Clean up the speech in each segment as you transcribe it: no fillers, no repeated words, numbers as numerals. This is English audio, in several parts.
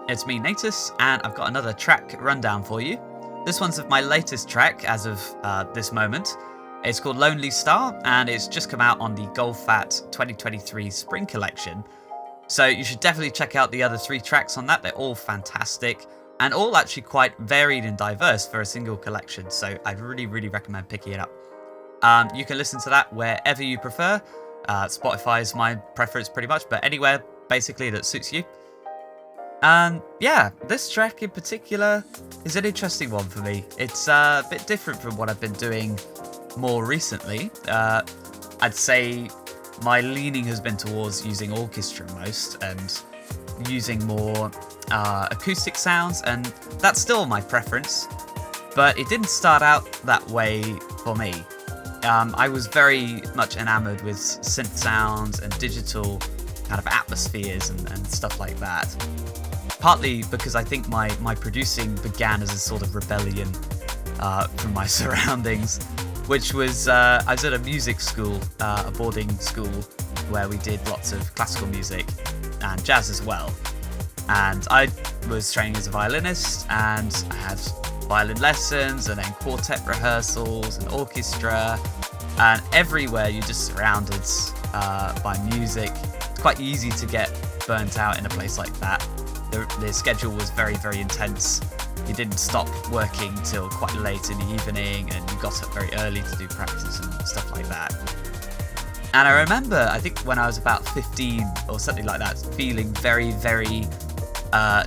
it's me, Natus, and I've got another track rundown for you. This one's of my latest track as of this moment. It's called Lonely Star, and it's just come out on the Goldfat 2023 Spring Collection. So you should definitely check out the other 3 tracks on that. They're all fantastic, and all actually quite varied and diverse for a single collection, so I'd really recommend picking it up. You can listen to that wherever you prefer. Spotify is my preference pretty much, but anywhere basically that suits you. And yeah, this track in particular is an interesting one for me. It's a bit different from what I've been doing more recently. I'd say my leaning has been towards using orchestra most and using more acoustic sounds, and that's still my preference, but it didn't start out that way for me. I was very much enamored with synth sounds and digital kind of atmospheres and stuff like that. Partly because I think my producing began as a sort of rebellion from my surroundings, which was I was at a music school, a boarding school, where we did lots of classical music and jazz as well. And I was training as a violinist, and I had violin lessons and then quartet rehearsals and orchestra, and everywhere you're just surrounded by music. It's quite easy to get burnt out in a place like that. The schedule was very intense. You didn't stop working till quite late in the evening, and you got up very early to do practice and stuff like that. And I remember, I think when I was about 15 or something like that, feeling very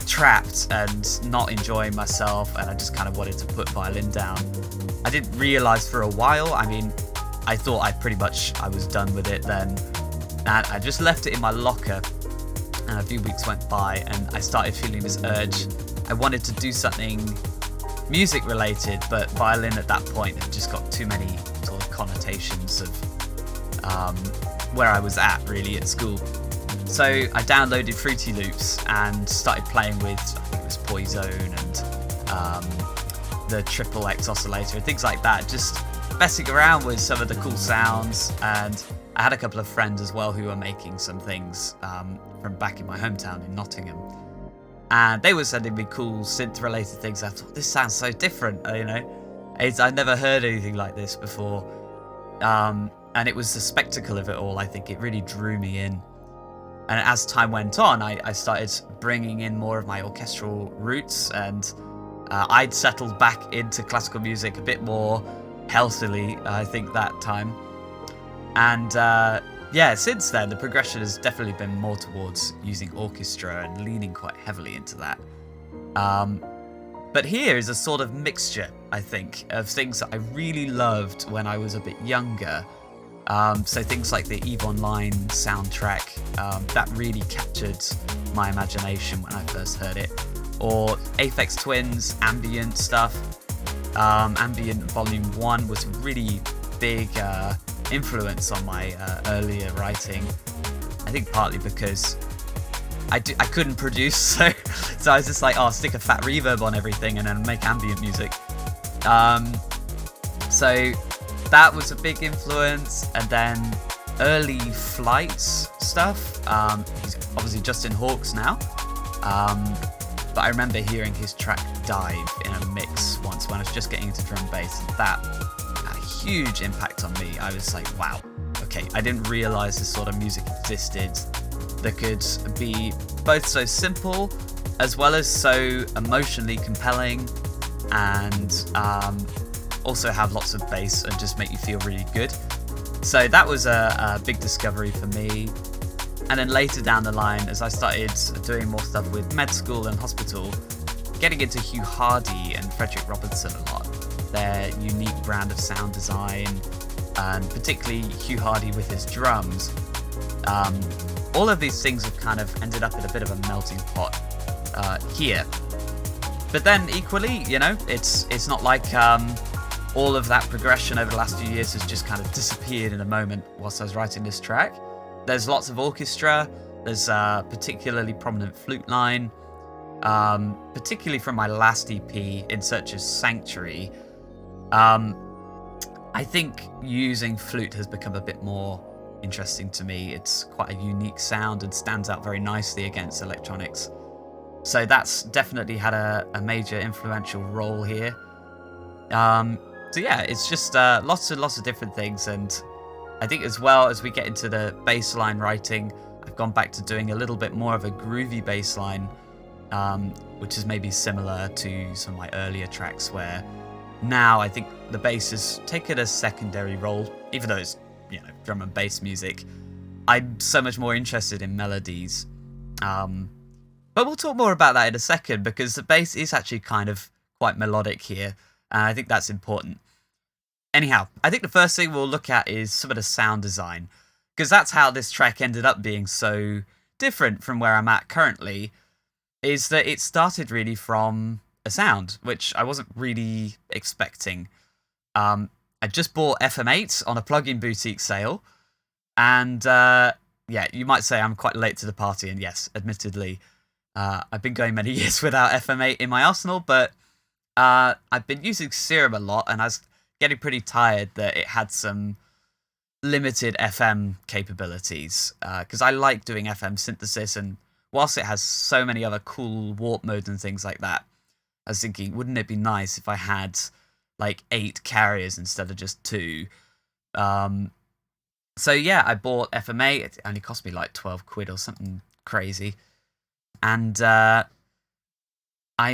trapped and not enjoying myself, and I just kind of wanted to put violin down. I didn't realise for a while, I thought I was done with it then, and I just left it in my locker, and a few weeks went by and I started feeling this urge. I wanted to do something music related, but violin at that point had just got too many sort of connotations of where I was at really at school. So I downloaded Fruity Loops and started playing with, I think it was Poison and the Triple X oscillator and things like that, just messing around with some of the cool sounds. And I had a couple of friends as well who were making some things from back in my hometown in Nottingham, and they were sending me cool synth related things. I thought, this sounds so different, I'd never heard anything like this before, and it was the spectacle of it all. I think it really drew me in. And as time went on, I started bringing in more of my orchestral roots, and I'd settled back into classical music a bit more healthily, I think, that time. And yeah, since then, the progression has definitely been more towards using orchestra and leaning quite heavily into that. But here is a sort of mixture, I think, of things that I really loved when I was a bit younger. So things like the EVE Online soundtrack, that really captured my imagination when I first heard it. Or Aphex Twin's ambient stuff. Ambient Volume 1 was a really big influence on my earlier writing. I think partly because I couldn't produce, so I was just like, oh, I'll stick a fat reverb on everything and then make ambient music. So that was a big influence. And then early Flights stuff. He's obviously Justin Hawkes now, but I remember hearing his track Dive in a mix once when I was just getting into drum bass, and that had a huge impact on me. I was like, wow, okay, I didn't realise this sort of music existed that could be both so simple as well as so emotionally compelling, and also have lots of bass and just make you feel really good. So that was a big discovery for me. And then later down the line, as I started doing more stuff with med school and hospital, getting into Hugh Hardy and Frederick Robinson a lot, their unique brand of sound design, and particularly Hugh Hardy with his drums. All of these things have kind of ended up in a bit of a melting pot here. But then equally, it's not like all of that progression over the last few years has just kind of disappeared in a moment whilst I was writing this track. There's lots of orchestra. There's a particularly prominent flute line, particularly from my last EP, In Search of Sanctuary. I think using flute has become a bit more interesting to me. It's quite a unique sound and stands out very nicely against electronics. So that's definitely had a major influential role here. So yeah, it's just lots and lots of different things, and I think as well as we get into the bass line writing, I've gone back to doing a little bit more of a groovy bass line, which is maybe similar to some of my earlier tracks where now I think the bass has taken a secondary role, even though it's, drum and bass music. I'm so much more interested in melodies. But we'll talk more about that in a second, because the bass is actually kind of quite melodic here, and I think that's important. Anyhow, I think the first thing we'll look at is some of the sound design, because that's how this track ended up being so different from where I'm at currently, is that it started really from a sound, which I wasn't really expecting. I just bought FM8 on a plugin boutique sale, and yeah, you might say I'm quite late to the party, and yes, admittedly, I've been going many years without FM8 in my arsenal, but I've been using Serum a lot, and I was getting pretty tired that it had some limited FM capabilities, because I like doing FM synthesis, and whilst it has so many other cool warp modes and things like that, I was thinking, wouldn't it be nice if I had like 8 carriers instead of just 2? So yeah, I bought FM8. It only cost me like 12 quid or something crazy. And I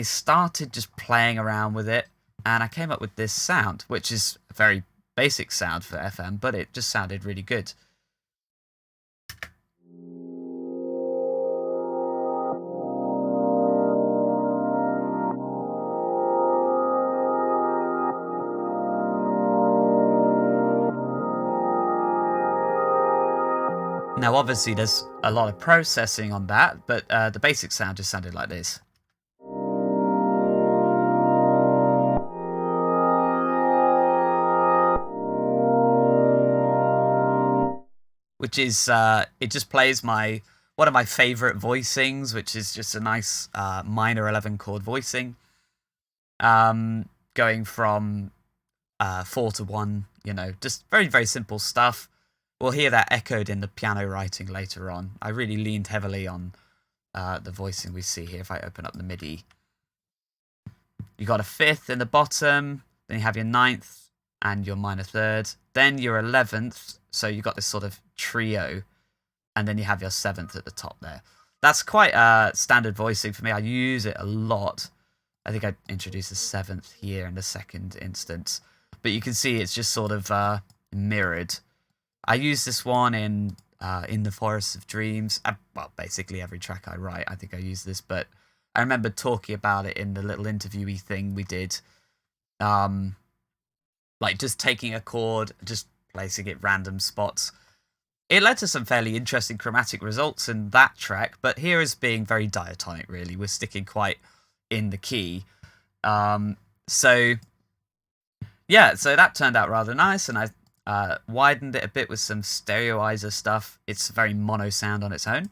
started just playing around with it, and I came up with this sound, which is a very basic sound for FM, but it just sounded really good. Now, obviously, there's a lot of processing on that, but the basic sound just sounded like this. Which is, it just plays one of my favorite voicings, which is just a nice minor 11 chord voicing. Going from 4 to 1, just very, very simple stuff. We'll hear that echoed in the piano writing later on. I really leaned heavily on the voicing we see here if I open up the MIDI. You got a 5th in the bottom, then you have your 9th and your minor 3rd, then your 11th, so you got this sort of trio, and then you have your 7th at the top there. That's quite standard voicing for me. I use it a lot. I think I introduced the 7th here in the second instance, but you can see it's just sort of mirrored. I use this one in the Forest of Dreams. Well, basically every track I write, I think I use this, but I remember talking about it in the little interviewee thing we did. Like just taking a chord, just placing it random spots. It led to some fairly interesting chromatic results in that track, but here is being very diatonic, really. We're sticking quite in the key. So yeah, so that turned out rather nice, and I widened it a bit with some stereoizer stuff. It's a very mono sound on its own.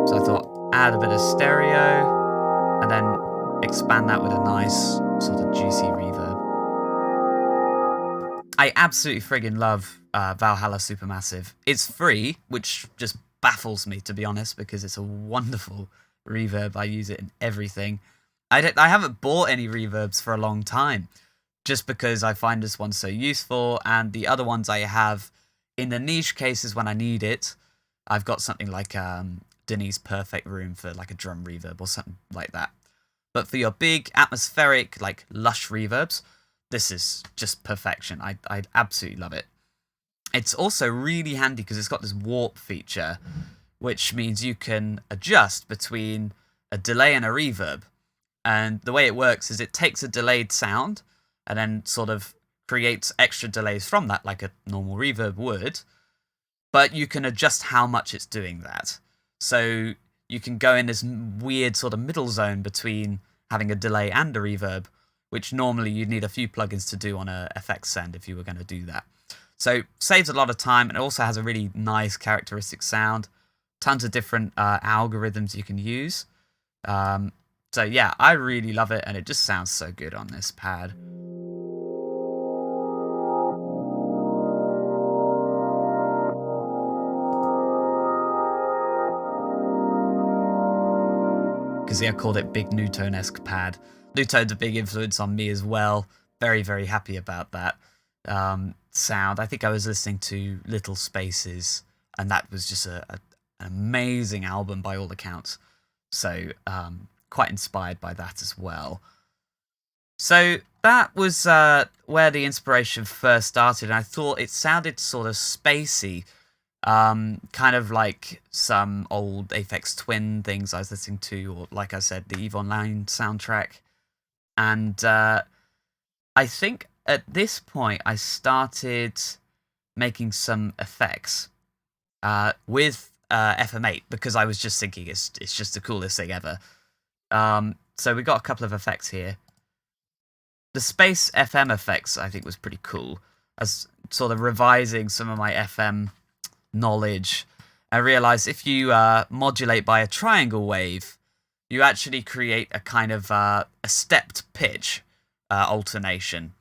So I thought, add a bit of stereo, and then expand that with a nice sort of juicy reverb. I absolutely friggin' love Valhalla Supermassive. It's free, which just baffles me, to be honest, because it's a wonderful reverb. I use it in everything. I haven't bought any reverbs for a long time, just because I find this one so useful, and the other ones I have, in the niche cases when I need it, I've got something like Denise Perfect Room for like a drum reverb or something like that. But for your big atmospheric, like lush reverbs, this is just perfection. I absolutely love it. It's also really handy because it's got this warp feature, which means you can adjust between a delay and a reverb. And the way it works is it takes a delayed sound and then sort of creates extra delays from that, like a normal reverb would. But you can adjust how much it's doing that. So you can go in this weird sort of middle zone between having a delay and a reverb, which normally you'd need a few plugins to do on a FX Send if you were going to do that. So saves a lot of time, and it also has a really nice characteristic sound. Tons of different algorithms you can use. So yeah, I really love it, and it just sounds so good on this pad. because I called it Big Newtone-esque pad. Newtone's a big influence on me as well. Very, very happy about that sound. I think I was listening to Little Spaces, and that was just an amazing album by all accounts. So quite inspired by that as well. So that was where the inspiration first started, and I thought it sounded sort of spacey, kind of like some old Aphex Twin things I was listening to, or like I said, the EVE Online soundtrack. And I think at this point I started making some effects with FM8, because I was just thinking it's just the coolest thing ever. So we got a couple of effects here. The Space FM effects I think was pretty cool, as sort of revising some of my FM knowledge. I realized if you modulate by a triangle wave, you actually create a kind of a stepped pitch alternation,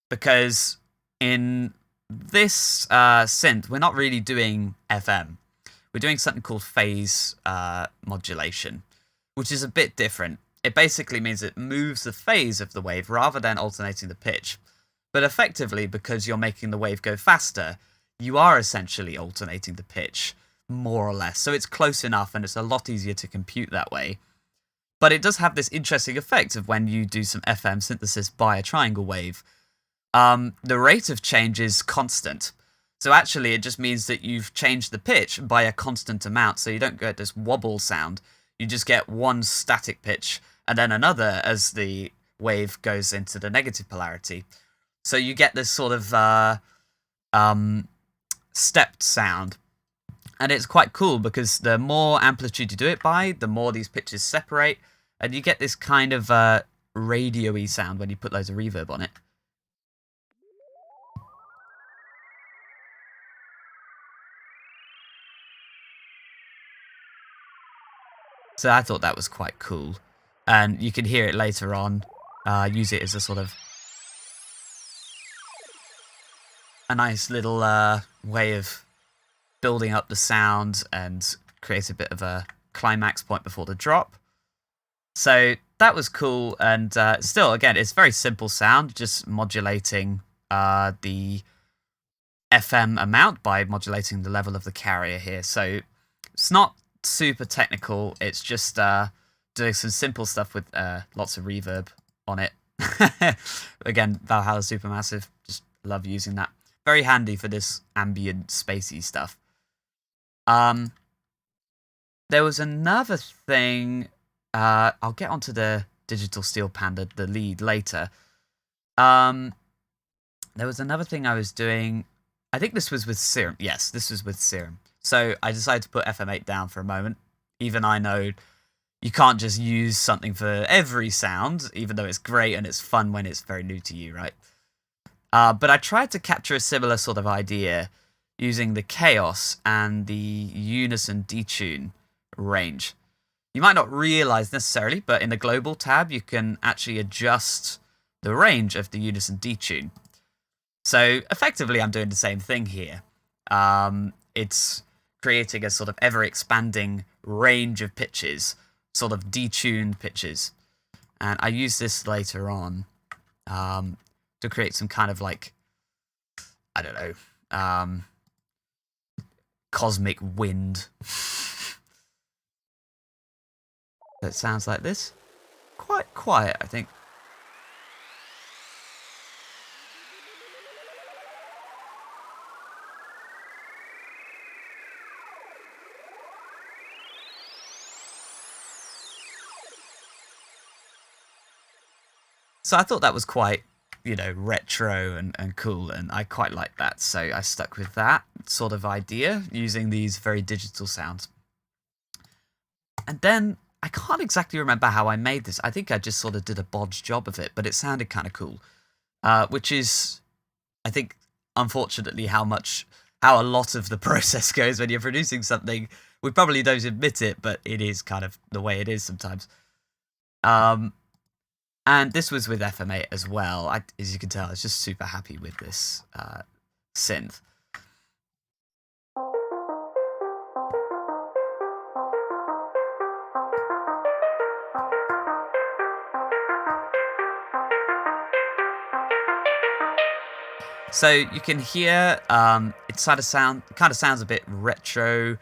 because in this synth we're not really doing FM. We're doing something called phase modulation, which is a bit different. It basically means it moves the phase of the wave rather than alternating the pitch. But effectively, because you're making the wave go faster, you are essentially alternating the pitch, more or less. So it's close enough, and it's a lot easier to compute that way. But it does have this interesting effect of when you do some FM synthesis by a triangle wave, the rate of change is constant. So actually, it just means that you've changed the pitch by a constant amount, so you don't get this wobble sound. You just get one static pitch, and then another as the wave goes into the negative polarity. So you get this sort of stepped sound. And it's quite cool, because the more amplitude you do it by, the more these pitches separate, and you get this kind of radio-y sound when you put loads of reverb on it. So I thought that was quite cool. And you can hear it later on. Use it as a sort of a nice little way of building up the sound and create a bit of a climax point before the drop. So that was cool, and still, again, it's very simple sound, just modulating the FM amount by modulating the level of the carrier here. So it's not super technical, it's just doing some simple stuff with lots of reverb on it. Again, Valhalla Supermassive, just love using that. Very handy for this ambient, spacey stuff. There was another thing. I'll get onto the Digital Steel Panda, the lead, later. There was another thing I was doing. I think this was with Serum. Yes, this was with Serum. So I decided to put FM8 down for a moment. Even I know you can't just use something for every sound, even though it's great and it's fun when it's very new to you, right? But I tried to capture a similar sort of idea using the chaos and the unison detune range. You might not realize necessarily, but in the global tab, you can actually adjust the range of the unison detune. So effectively, I'm doing the same thing here. It's creating a sort of ever-expanding range of pitches, sort of detuned pitches. And I use this later on to create some kind of like, I don't know, cosmic wind. That sounds like this. Quite quiet, I think. So I thought that was quite, retro and cool, and I quite like that. So I stuck with that sort of idea, using these very digital sounds. And then I can't exactly remember how I made this. I think I just sort of did a bodge job of it, but it sounded kind of cool. Which is, I think, unfortunately, how a lot of the process goes when you're producing something. We probably don't admit it, but it is kind of the way it is sometimes. And this was with FM8 as well. As you can tell, I was just super happy with this synth. So you can hear it kind of sounds a bit retro,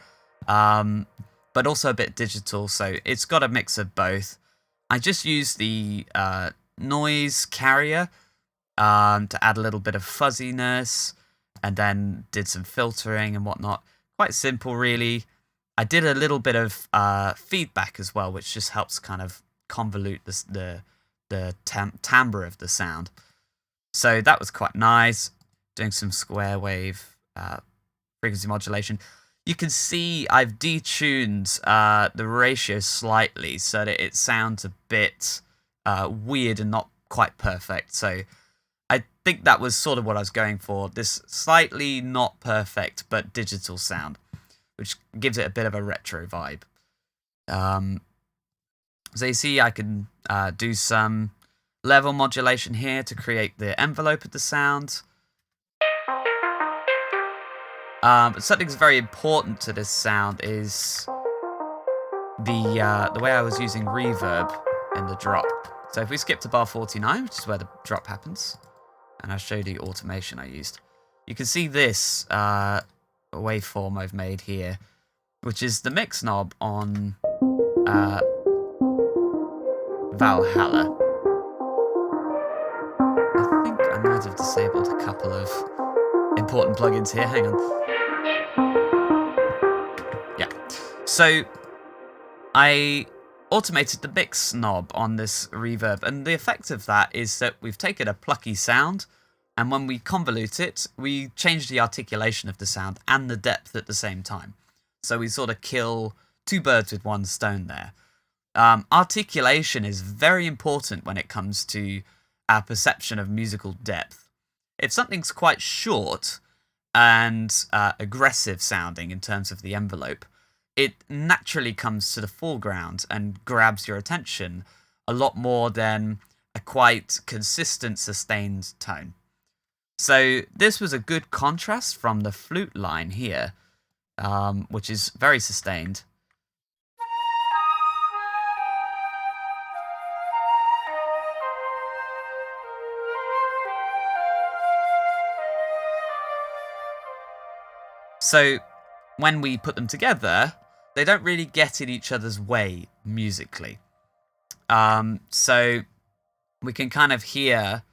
but also a bit digital. So it's got a mix of both. I just used the noise carrier to add a little bit of fuzziness, and then did some filtering and whatnot. Quite simple, really. I did a little bit of feedback as well, which just helps kind of convolute the timbre of the sound. So that was quite nice. Doing some square wave frequency modulation. You can see I've detuned the ratio slightly so that it sounds a bit weird and not quite perfect. So I think that was sort of what I was going for. This slightly not perfect but digital sound, which gives it a bit of a retro vibe. So you see I can do some level modulation here to create the envelope of the sound. But something that's very important to this sound is the way I was using reverb in the drop. So if we skip to bar 49, which is where the drop happens, and I'll show you the automation I used, you can see this waveform I've made here, which is the mix knob on Valhalla. I think I might have disabled a couple of important plugins here. Hang on. Yeah. So I automated the mix knob on this reverb, and the effect of that is that we've taken a plucky sound, and when we convolute it, we change the articulation of the sound and the depth at the same time. So we sort of kill two birds with one stone there. Articulation is very important when it comes to our perception of musical depth. If something's quite short and aggressive sounding in terms of the envelope, it naturally comes to the foreground and grabs your attention a lot more than a quite consistent, sustained tone. So this was a good contrast from the flute line here, which is very sustained. So when we put them together, they don't really get in each other's way musically. So we can kind of hear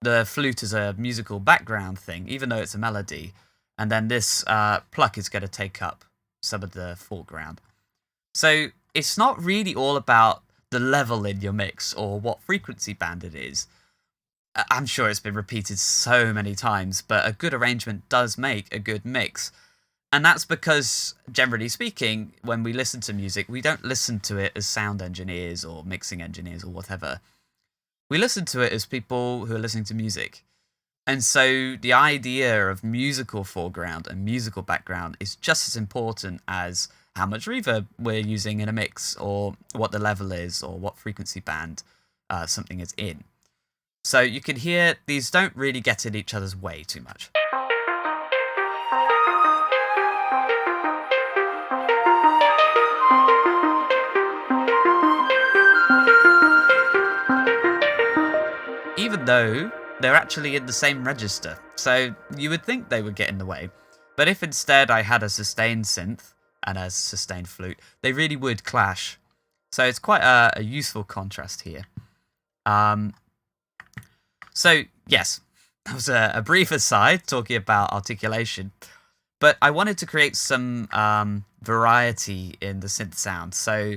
the flute as a musical background thing, even though it's a melody. And then this pluck is going to take up some of the foreground. So it's not really all about the level in your mix or what frequency band it is. I'm sure it's been repeated so many times, but a good arrangement does make a good mix. And that's because, generally speaking, when we listen to music, we don't listen to it as sound engineers or mixing engineers or whatever. We listen to it as people who are listening to music. And so the idea of musical foreground and musical background is just as important as how much reverb we're using in a mix, or what the level is, or what frequency band something is in. So you can hear these don't really get in each other's way too much. Even though they're actually in the same register, so you would think they would get in the way. But if instead I had a sustained synth and a sustained flute, they really would clash. So it's quite a useful contrast here. So yes, that was a brief aside talking about articulation, but I wanted to create some variety in the synth sound. So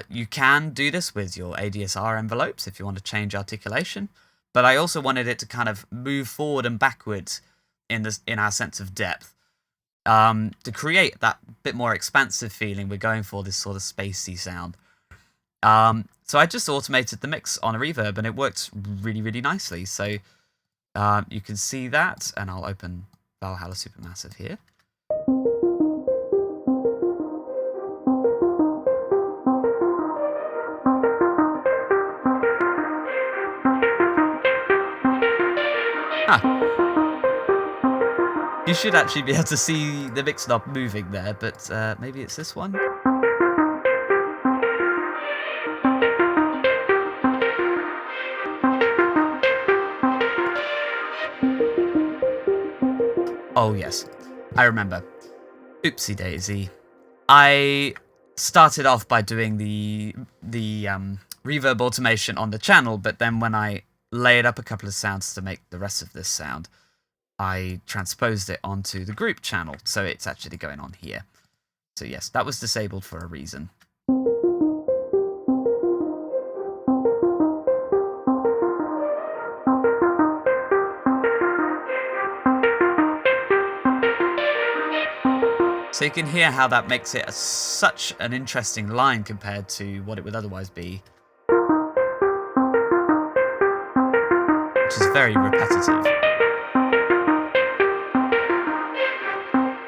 you can do this with your ADSR envelopes if you want to change articulation, but I also wanted it to kind of move forward and backwards in our sense of depth, to create that bit more expansive feeling we're going for, this sort of spacey sound. So I just automated the mix on a reverb, and it worked really, really nicely. So you can see that, and I'll open Valhalla Supermassive here. You should actually be able to see the mix knob moving there, but maybe it's this one. Oh yes, I remember. Oopsie daisy. I started off by doing the reverb automation on the channel, but then when I layered up a couple of sounds to make the rest of this sound, I transposed it onto the group channel, so it's actually going on here. So yes, that was disabled for a reason. So you can hear how that makes it such an interesting line compared to what it would otherwise be, which is very repetitive.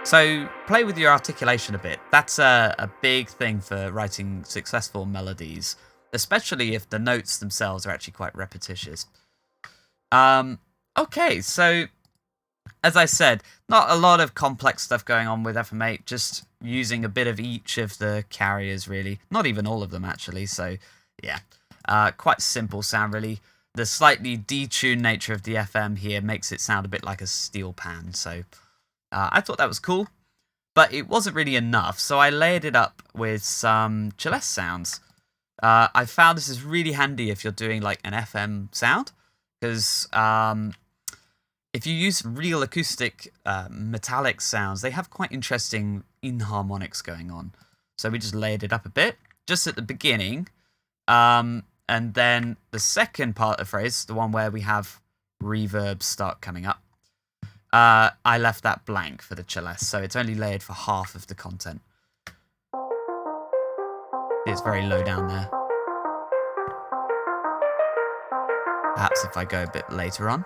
So play with your articulation a bit. That's a big thing for writing successful melodies, especially if the notes themselves are actually quite repetitious. Okay, so as I said, not a lot of complex stuff going on with FM8, just using a bit of each of the carriers, really. Not even all of them, actually, so yeah. Quite simple sound, really. The slightly detuned nature of the FM here makes it sound a bit like a steel pan, so I thought that was cool. But it wasn't really enough, so I layered it up with some celeste sounds. I found this is really handy if you're doing like an FM sound, because if you use real acoustic metallic sounds, they have quite interesting inharmonics going on. So we just layered it up a bit, just at the beginning. And then the second part of the phrase, the one where we have reverb start coming up, I left that blank for the celeste, so it's only layered for half of the content. It's very low down there. Perhaps if I go a bit later on.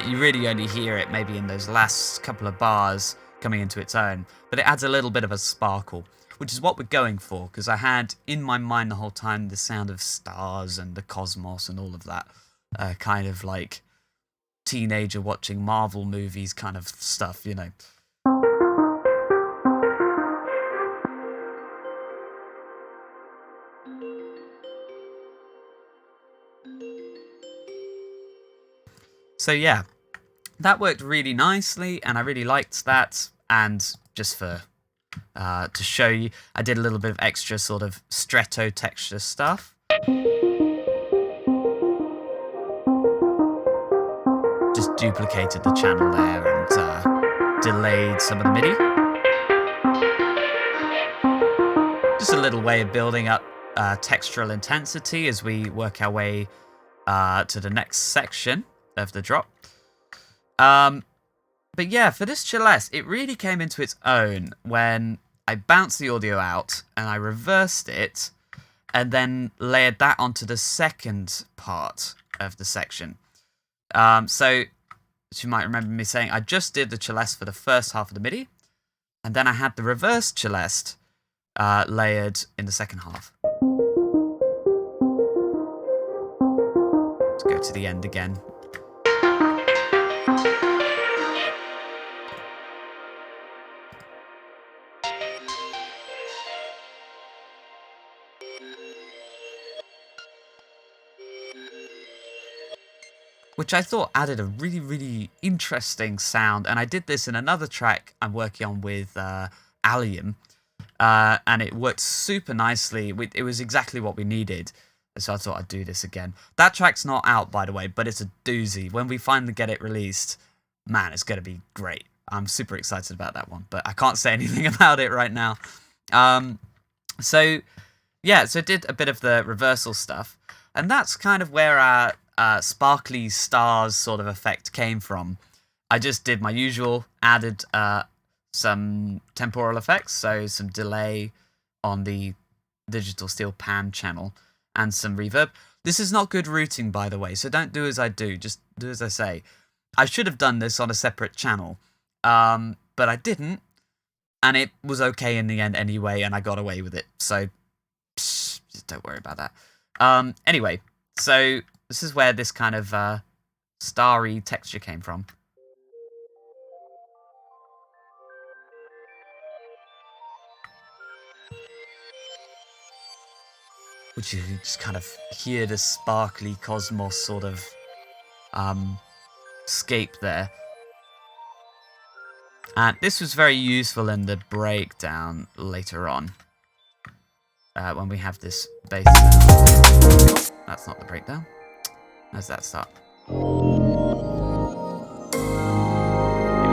You really only hear it maybe in those last couple of bars coming into its own, but it adds a little bit of a sparkle, which is what we're going for, because I had in my mind the whole time the sound of stars and the cosmos and all of that kind of like teenager watching Marvel movies kind of stuff, you know. So yeah, that worked really nicely, and I really liked that. And just for to show you, I did a little bit of extra sort of stretto texture stuff. Just duplicated the channel there and delayed some of the MIDI. Just a little way of building up textural intensity as we work our way to the next section of the drop. But yeah, for this celeste, it really came into its own when I bounced the audio out and I reversed it and then layered that onto the second part of the section. So, as you might remember me saying, I just did the celeste for the first half of the MIDI, and then I had the reversed celeste layered in the second half. Let's go to the end again. Which I thought added a really, really interesting sound. And I did this in another track I'm working on with Allium. And it worked super nicely. It was exactly what we needed. So I thought I'd do this again. That track's not out, by the way, but it's a doozy. When we finally get it released, man, it's going to be great. I'm super excited about that one, but I can't say anything about it right now. So I did a bit of the reversal stuff. And that's kind of where our sparkly stars sort of effect came from. I just did my usual, added some temporal effects, so some delay on the digital steel pan channel and some reverb. This is not good routing, by the way, so don't do as I do, just do as I say. I should have done this on a separate channel, but I didn't, and it was okay in the end anyway, and I got away with it, so don't worry about that. Anyway, so this is where this kind of starry texture came from. which you just kind of hear the sparkly cosmos sort of scape there. And this was very useful in the breakdown later on, when we have this bass sound. That's not the breakdown. How's that start? Here we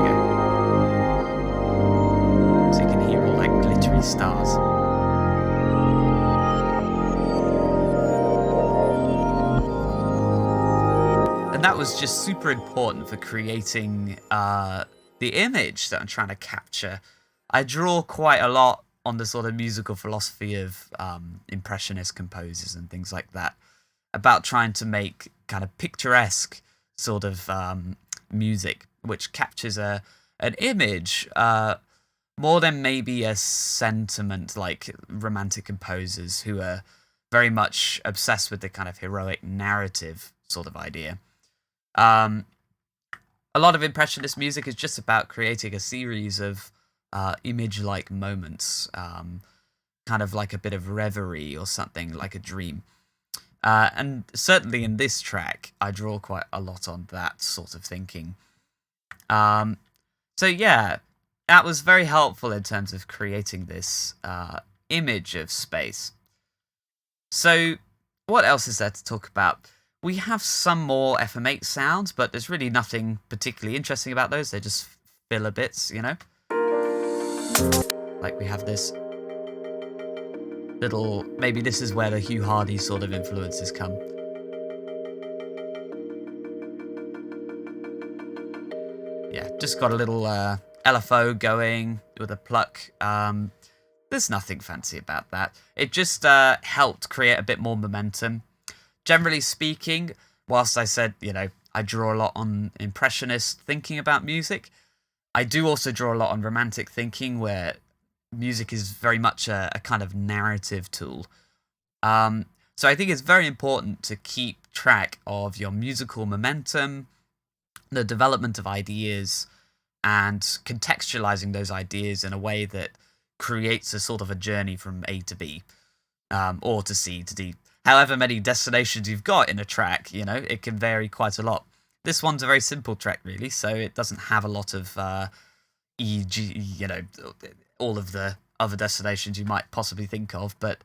go. So you can hear all that glittery stars. And that was just super important for creating the image that I'm trying to capture. I draw quite a lot on the sort of musical philosophy of impressionist composers and things like that, about trying to make kind of picturesque sort of music, which captures an image more than maybe a sentiment, like romantic composers who are very much obsessed with the kind of heroic narrative sort of idea. A lot of impressionist music is just about creating a series of image-like moments, kind of like a bit of reverie or something, like a dream. And certainly in this track, I draw quite a lot on that sort of thinking. So yeah, that was very helpful in terms of creating this image of space. So what else is there to talk about? We have some more FM8 sounds, but there's really nothing particularly interesting about those. They're just filler bits, you know? Like we have this little... Maybe this is where the Hugh Hardy sort of influences come. Yeah, just got a little LFO going with a pluck. There's nothing fancy about that. It just helped create a bit more momentum. Generally speaking, whilst I said, you know, I draw a lot on impressionist thinking about music, I do also draw a lot on romantic thinking, where music is very much a kind of narrative tool. So I think it's very important to keep track of your musical momentum, the development of ideas, and contextualizing those ideas in a way that creates a sort of a journey from A to B, or to C to D. However many destinations you've got in a track, you know, it can vary quite a lot. This one's a very simple track, really, so it doesn't have a lot of E.G., you know, all of the other destinations you might possibly think of, but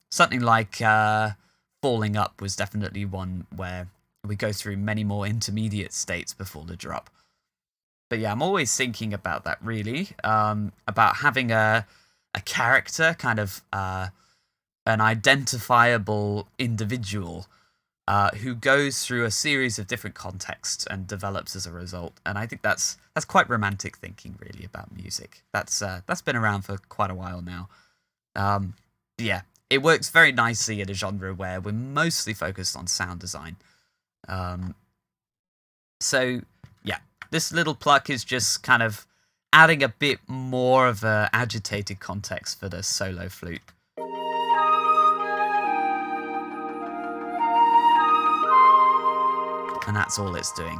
something like Falling Up was definitely one where we go through many more intermediate states before the drop. But yeah, I'm always thinking about that, really, about having a character, kind of an identifiable individual who goes through a series of different contexts and develops as a result. And I think that's quite romantic thinking, really, about music. That's been around for quite a while now. Yeah, it works very nicely in a genre where we're mostly focused on sound design. So yeah, this little pluck is just kind of adding a bit more of a agitated context for the solo flute. And that's all it's doing.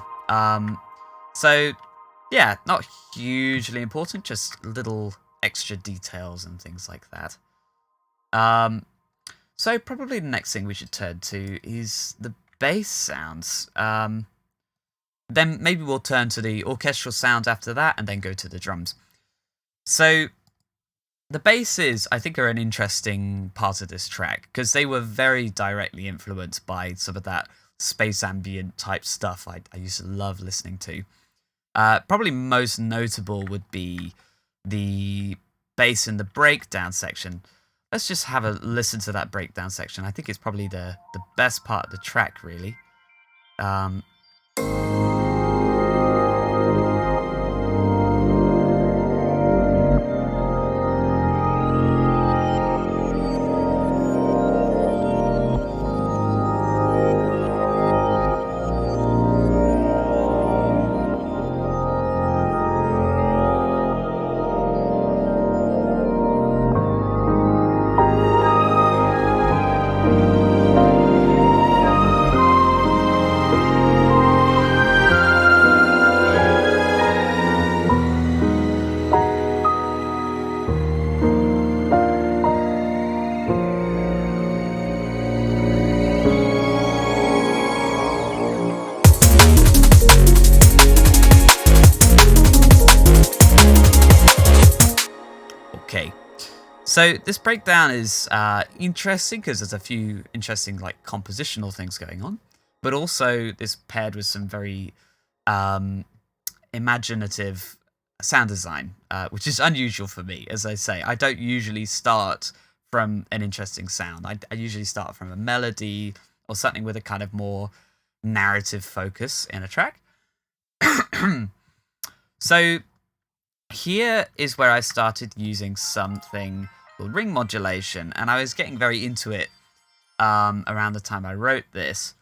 So yeah, not hugely important, just little extra details and things like that. So probably the next thing we should turn to is the bass sounds. Then maybe we'll turn to the orchestral sounds after that, and then go to the drums. So the basses, I think, are an interesting part of this track, because they were very directly influenced by some of that space ambient type stuff I used to love listening to. Probably most notable would be the bass in the breakdown section. Let's just have a listen to that breakdown section. I think it's probably the best part of the track, really. So this breakdown is interesting because there's a few interesting like compositional things going on, but also this paired with some very um, imaginative sound design, which is unusual for me. As I say, I don't usually start from an interesting sound. I usually start from a melody or something with a kind of more narrative focus in a track. So here is where I started using something called ring modulation, and I was getting very into it around the time I wrote this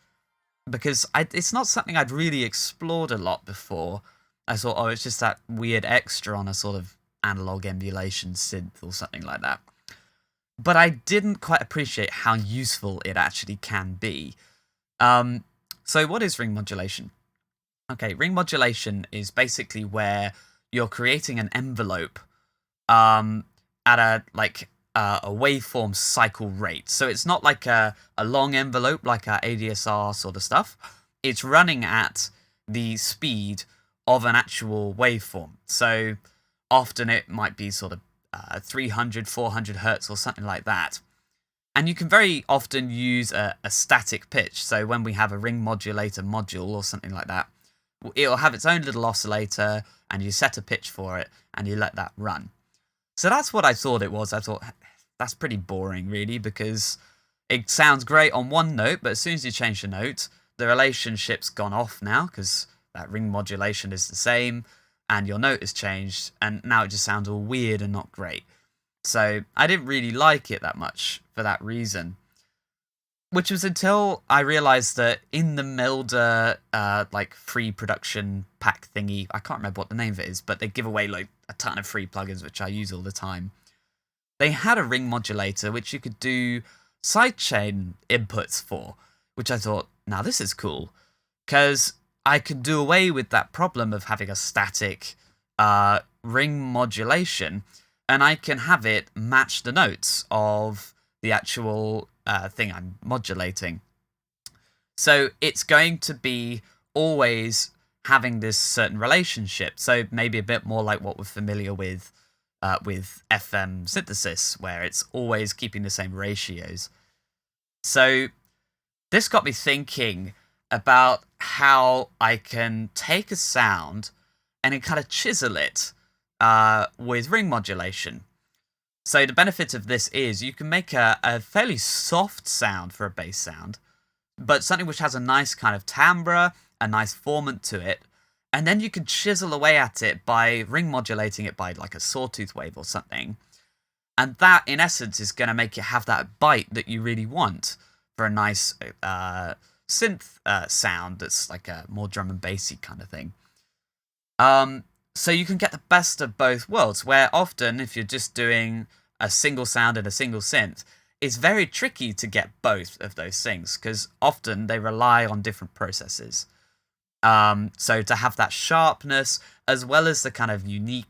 because it's not something I'd really explored a lot before. I thought, oh, it's just that weird extra on a sort of analog emulation synth or something like that. But I didn't quite appreciate how useful it actually can be. So what is ring modulation? Okay, ring modulation is basically where you're creating an envelope at a waveform cycle rate. So it's not like a long envelope like our ADSR sort of stuff. It's running at the speed of an actual waveform. So often it might be sort of 300, 400 hertz or something like that. And you can very often use a static pitch. So when we have a ring modulator module or something like that, it'll have its own little oscillator and you set a pitch for it and you let that run. So that's what I thought it was. I thought that's pretty boring really, because it sounds great on one note, but as soon as you change the note, the relationship's gone off now because that ring modulation is the same and your note has changed and now it just sounds all weird and not great. So I didn't really like it that much for that reason. Which was until I realized that in the Melder like free production pack thingy, I can't remember what the name of it is, but they give away like a ton of free plugins which I use all the time. They had a ring modulator which you could do sidechain inputs for, which I thought, now this is cool, because I could do away with that problem of having a static ring modulation, and I can have it match the notes of the actual thing I'm modulating. So it's going to be always having this certain relationship. So maybe a bit more like what we're familiar with FM synthesis, where it's always keeping the same ratios. So this got me thinking about how I can take a sound and then kind of chisel it with ring modulation. So the benefit of this is you can make a fairly soft sound for a bass sound, but something which has a nice kind of timbre, a nice formant to it, and then you can chisel away at it by ring modulating it by like a sawtooth wave or something. And that, in essence, is going to make it have that bite that you really want for a nice synth sound that's like a more drum and bassy kind of thing. So you can get the best of both worlds, where often if you're just doing a single sound and a single synth, it's very tricky to get both of those things because often they rely on different processes. So to have that sharpness as well as the kind of unique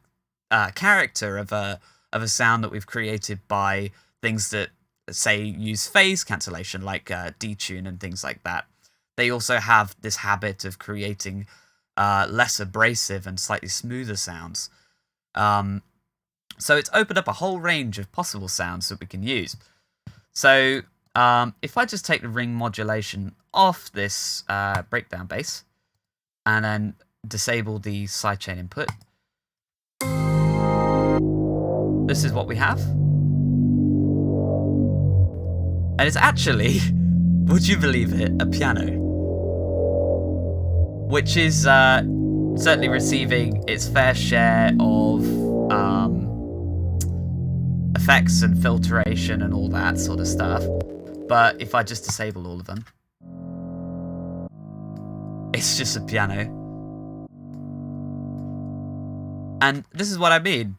character of a sound that we've created by things that say use phase cancellation like detune and things like that. They also have this habit of creating less abrasive and slightly smoother sounds. So it's opened up a whole range of possible sounds that we can use. So if I just take the ring modulation off this breakdown bass and then disable the sidechain input, this is what we have. And it's actually, would you believe it, a piano. Which is certainly receiving its fair share of effects and filtration and all that sort of stuff. But if I just disable all of them, it's just a piano. And this is what I mean.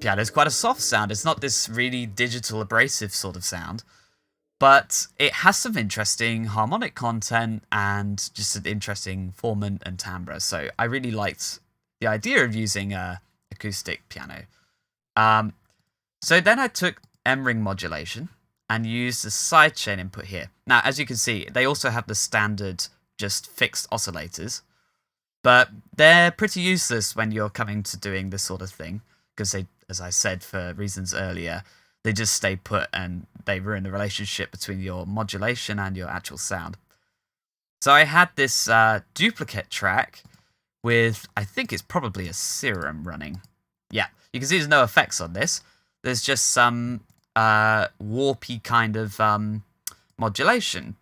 Piano is quite a soft sound. It's not this really digital abrasive sort of sound. But it has some interesting harmonic content and just an interesting formant and timbre. So I really liked the idea of using a acoustic piano. So then I took M-ring modulation and used the sidechain input here. Now, as you can see, they also have the standard just fixed oscillators. But they're pretty useless when you're coming to doing this sort of thing. Because they, as I said for reasons earlier, they just stay put and they ruin the relationship between your modulation and your actual sound. So I had this duplicate track with, I think it's probably a serum running. Yeah, you can see there's no effects on this. There's just some warpy kind of modulation.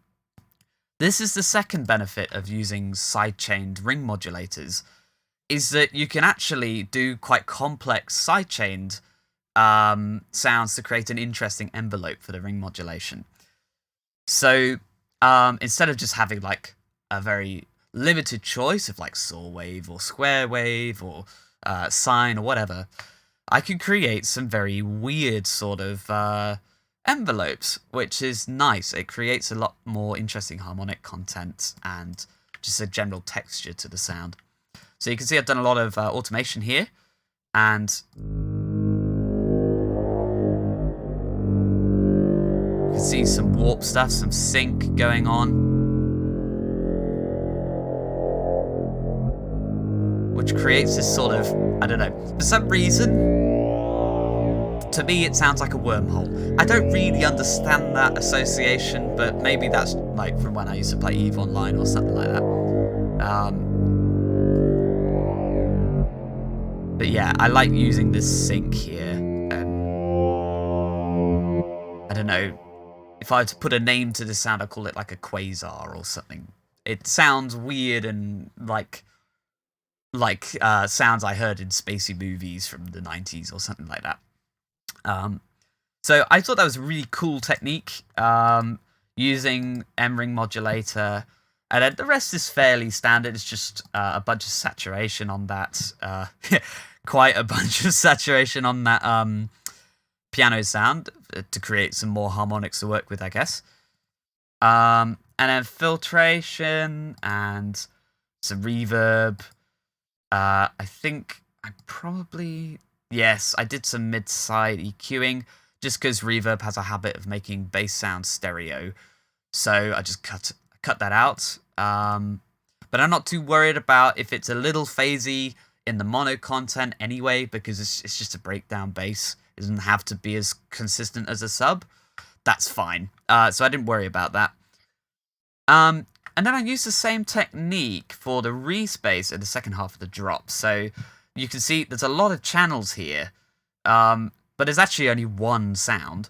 This is the second benefit of using sidechained ring modulators, is that you can actually do quite complex sidechained sounds to create an interesting envelope for the ring modulation. So instead of just having like a very limited choice of like saw wave or square wave or sine or whatever, I can create some very weird sort of envelopes, which is nice. It creates a lot more interesting harmonic content and just a general texture to the sound. So you can see I've done a lot of automation here, and you can see some warp stuff, some sync going on, which creates this sort of, I don't know, for some reason, to me it sounds like a wormhole. I don't really understand that association, but maybe that's like from when I used to play EVE Online or something like that. But yeah, I like using this sync here. I don't know, if I were to put a name to this sound, I'd call it like a quasar or something. It sounds weird and like sounds I heard in spacey movies from the 90s or something like that. So I thought that was a really cool technique, using M-ring modulator, and then the rest is fairly standard. It's just a bunch of saturation on that, quite a bunch of saturation on that piano sound to create some more harmonics to work with, I guess. And then filtration and some reverb. I think I probably... Yes, I did some mid-side EQing, just because reverb has a habit of making bass sound stereo. So I just cut that out. But I'm not too worried about if it's a little phasey in the mono content anyway, because it's just a breakdown bass. It doesn't have to be as consistent as a sub. That's fine. So I didn't worry about that. And then I used the same technique for the respace in the second half of the drop. So you can see there's a lot of channels here, but there's actually only one sound,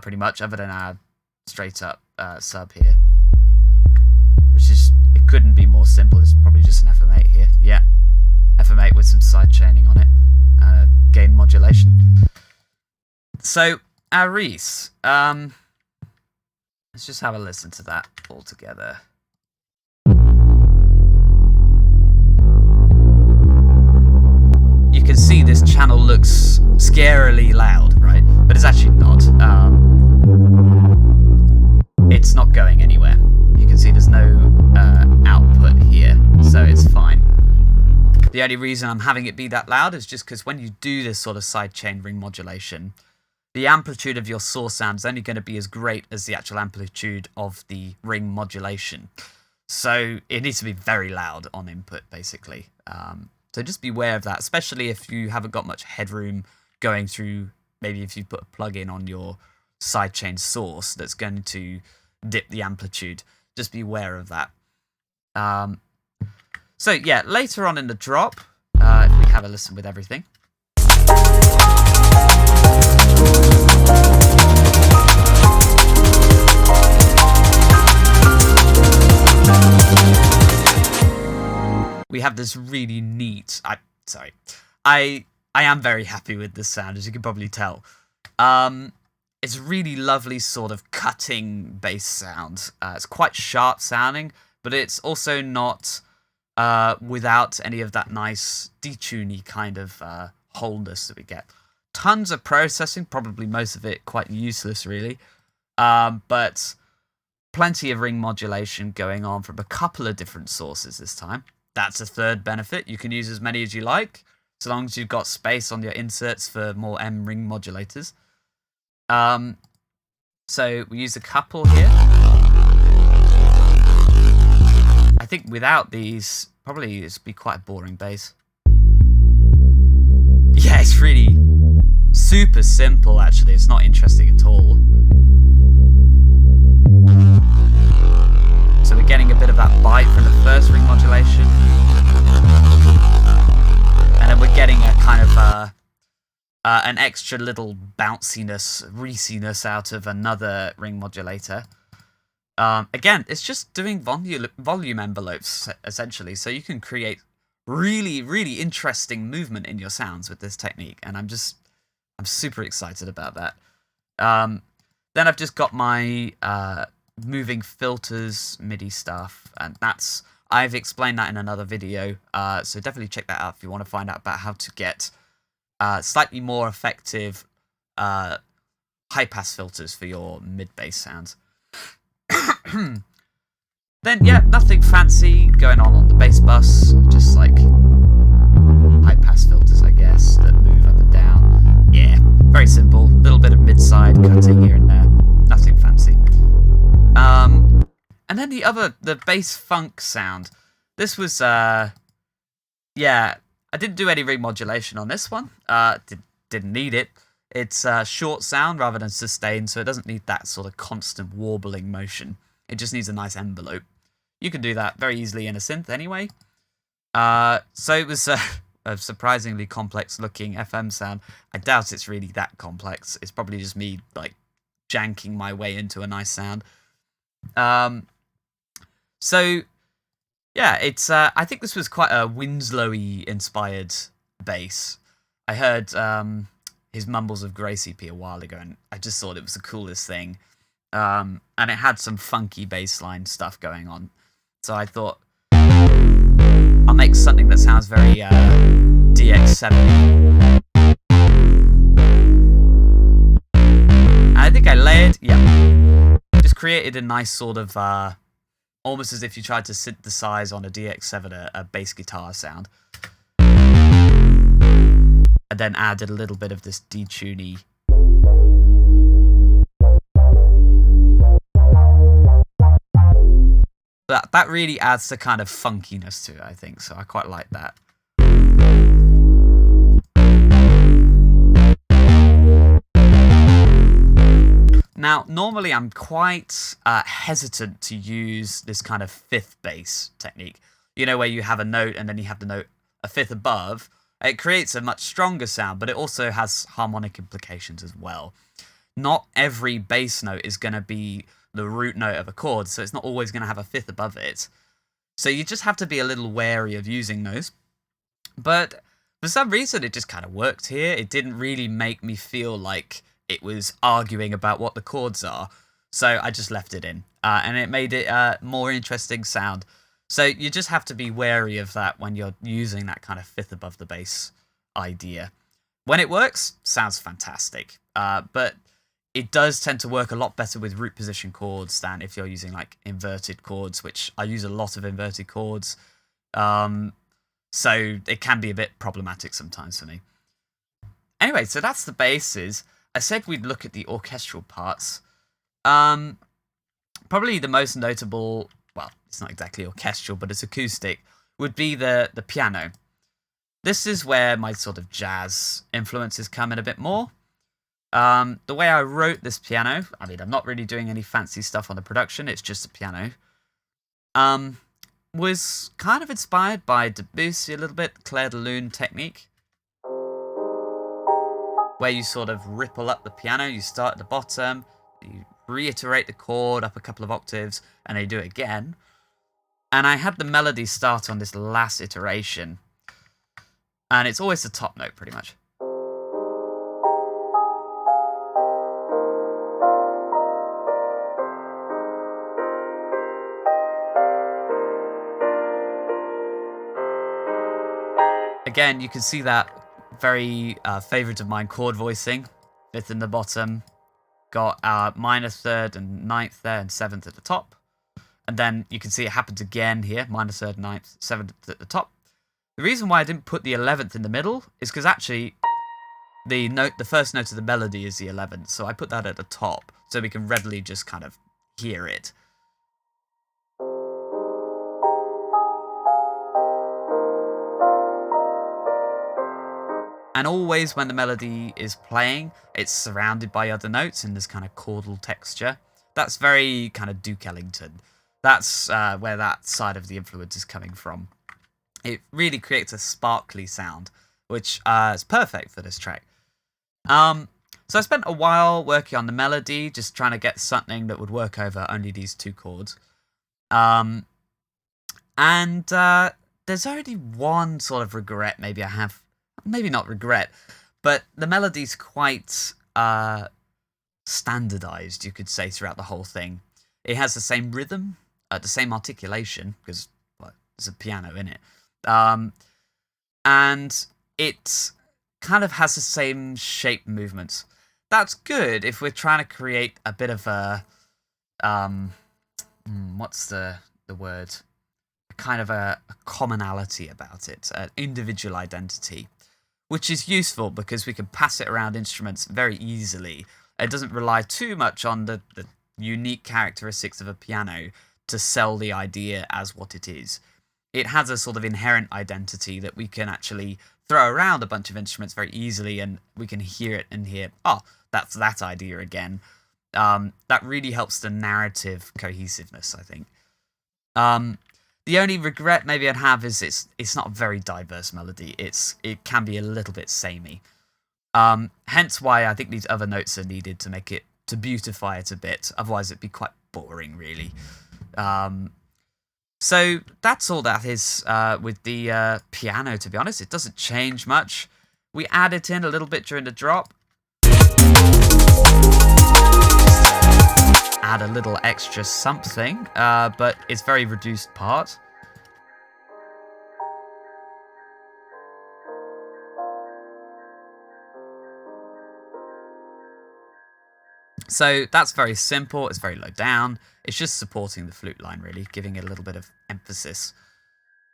pretty much, other than our straight up sub here, which is, it couldn't be more simple. It's probably just an FM8 here. Yeah, FM8 with some side chaining on it, and gain modulation. So our res, let's just have a listen to that all together. You can see this channel looks scarily loud, right? But it's actually not. It's not going anywhere. You can see there's no output here, so it's fine. The only reason I'm having it be that loud is just because when you do this sort of sidechain ring modulation, the amplitude of your source sound is only going to be as great as the actual amplitude of the ring modulation. So it needs to be very loud on input, basically. So just beware of that, especially if you haven't got much headroom going through, maybe if you put a plug-in on your sidechain source that's going to dip the amplitude. Just beware of that. So yeah, later on in the drop, if we have a listen with everything. We have this really neat... I am very happy with this sound, as you can probably tell. It's really lovely sort of cutting bass sound. It's quite sharp sounding, but it's also not without any of that nice detuney kind of wholeness that we get. Tons of processing, probably most of it quite useless really, but plenty of ring modulation going on from a couple of different sources this time. That's a third benefit. You can use as many as you like, so long as you've got space on your inserts for more M ring modulators. So we use a couple here. I think without these, probably it'd be quite a boring bass. Yeah, it's really... super simple, actually. It's not interesting at all. So we're getting a bit of that bite from the first ring modulation. And then we're getting a kind of an extra little bounciness, reeciness out of another ring modulator. Again, it's just doing volume envelopes, essentially, so you can create really, really interesting movement in your sounds with this technique, and I'm super excited about that. Then I've just got my moving filters MIDI stuff, and I've explained that in another video, so definitely check that out if you want to find out about how to get slightly more effective high-pass filters for your mid-bass sounds. Then, yeah, nothing fancy going on the bass bus, just like high-pass filters, I guess, that move up and down. Yeah, very simple. A little bit of mid-side cutting here and there. Nothing fancy. And then the bass funk sound. This was, yeah, I didn't do any ring modulation on this one. Didn't need it. It's a short sound rather than sustained, so it doesn't need that sort of constant warbling motion. It just needs a nice envelope. You can do that very easily in a synth anyway. So it was a surprisingly complex-looking FM sound. I doubt it's really that complex. It's probably just me like janking my way into a nice sound. So yeah, it's I think this was quite a Winslow-y inspired bass. I heard his Mumbles of Grace EP a while ago, and I just thought it was the coolest thing. And it had some funky bassline stuff going on. So I thought, I'll make something that sounds very DX7. And I think I layered, yeah, just created a nice sort of, almost as if you tried to synthesize on a DX7 a bass guitar sound. And then added a little bit of this detuney. That really adds the kind of funkiness to it, I think, so I quite like that. Now, normally I'm quite hesitant to use this kind of fifth bass technique. You know, where you have a note and then you have the note a fifth above. It creates a much stronger sound, but it also has harmonic implications as well. Not every bass note is going to be the root note of a chord, so it's not always going to have a fifth above it. So you just have to be a little wary of using those. But for some reason, it just kind of worked here. It didn't really make me feel like it was arguing about what the chords are. So I just left it in, and it made it a more interesting sound. So you just have to be wary of that when you're using that kind of fifth above the bass idea. When it works, sounds fantastic. But it does tend to work a lot better with root position chords than if you're using like inverted chords, which I use a lot of inverted chords. So it can be a bit problematic sometimes for me. Anyway, so that's the basses. I said we'd look at the orchestral parts. Probably the most notable, well, it's not exactly orchestral, but it's acoustic, would be the piano. This is where my sort of jazz influences come in a bit more. The way I wrote this piano, I mean, I'm not really doing any fancy stuff on the production, it's just a piano, was kind of inspired by Debussy a little bit, Clair de Lune technique, where you sort of ripple up the piano, you start at the bottom, you reiterate the chord up a couple of octaves, and then you do it again. And I had the melody start on this last iteration, and it's always the top note, pretty much. Again, you can see that very favourite of mine chord voicing. Fifth in the bottom. Got minor third and ninth there and seventh at the top. And then you can see it happens again here. Minor third, ninth, seventh at the top. The reason why I didn't put the 11th in the middle is because actually the first note of the melody is the 11th. So I put that at the top so we can readily just kind of hear it. And always when the melody is playing, it's surrounded by other notes in this kind of chordal texture. That's very kind of Duke Ellington. That's where that side of the influence is coming from. It really creates a sparkly sound, which is perfect for this track. So I spent a while working on the melody, just trying to get something that would work over only these two chords. And there's only one sort of regret maybe I have. Maybe not regret, but the melody's quite standardized, you could say, throughout the whole thing. It has the same rhythm, the same articulation, because there's a piano in it. And it kind of has the same shape movements. That's good if we're trying to create a bit of a what's the word? Kind of a commonality about it, an individual identity, which is useful because we can pass it around instruments very easily. It doesn't rely too much on the unique characteristics of a piano to sell the idea as what it is. It has a sort of inherent identity that we can actually throw around a bunch of instruments very easily, and we can hear it and hear, oh, that's that idea again. That really helps the narrative cohesiveness, I think. The only regret maybe I'd have is it's not a very diverse melody. It can be a little bit samey. Hence why I think these other notes are needed to make it, to beautify it a bit. Otherwise it'd be quite boring, really. So that's all that is with the piano, to be honest. It doesn't change much. We add it in a little bit during the drop. Add a little extra something, but it's very reduced part. So that's very simple, it's very low down, it's just supporting the flute line really, giving it a little bit of emphasis.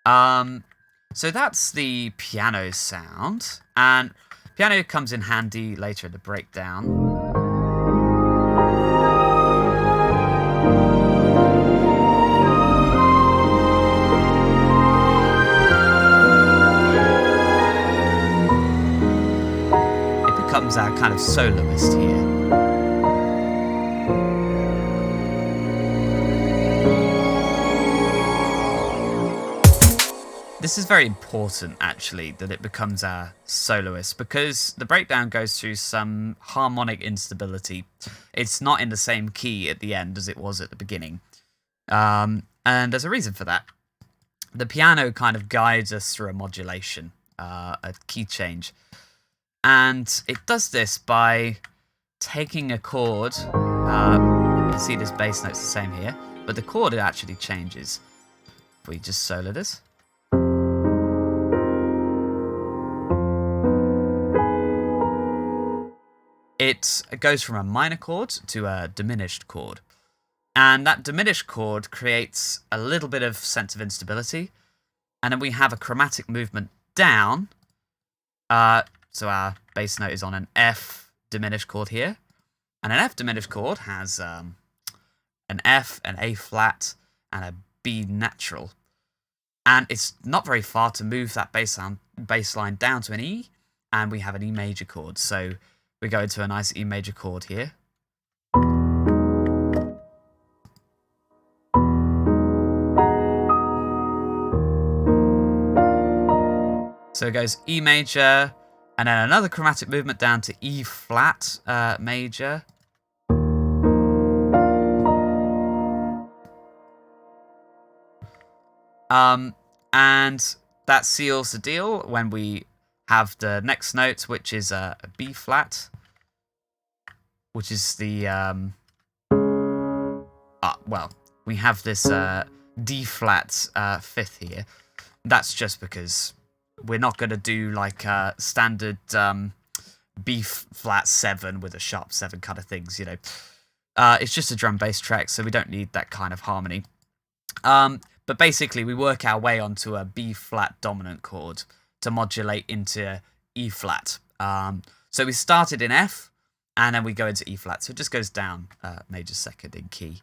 So that's the piano sound, and piano comes in handy later in the breakdown. Becomes our kind of soloist here. This is very important, actually, that it becomes our soloist, because the breakdown goes through some harmonic instability. It's not in the same key at the end as it was at the beginning. And there's a reason for that. The piano kind of guides us through a modulation, a key change. And it does this by taking a chord. You can see this bass note's the same here, but the chord it actually changes. If we just solo this. It goes from a minor chord to a diminished chord. And that diminished chord creates a little bit of sense of instability. And then we have a chromatic movement down. So our bass note is on an F diminished chord here. And an F diminished chord has an F, an A flat, and a B natural. And it's not very far to move that bass line down to an E, and we have an E major chord. So we go into a nice E major chord here. So it goes E major, and then another chromatic movement down to E flat major. And that seals the deal when we have the next note, which is a B flat, which is the well, we have this D flat fifth here. That's just because we're not going to do like a standard B flat 7 with a sharp 7 kind of things, you know. It's just a drum bass track, so we don't need that kind of harmony. But basically, we work our way onto a B flat dominant chord to modulate into E flat. So we started in F, and then we go into E flat. So it just goes down major second in key.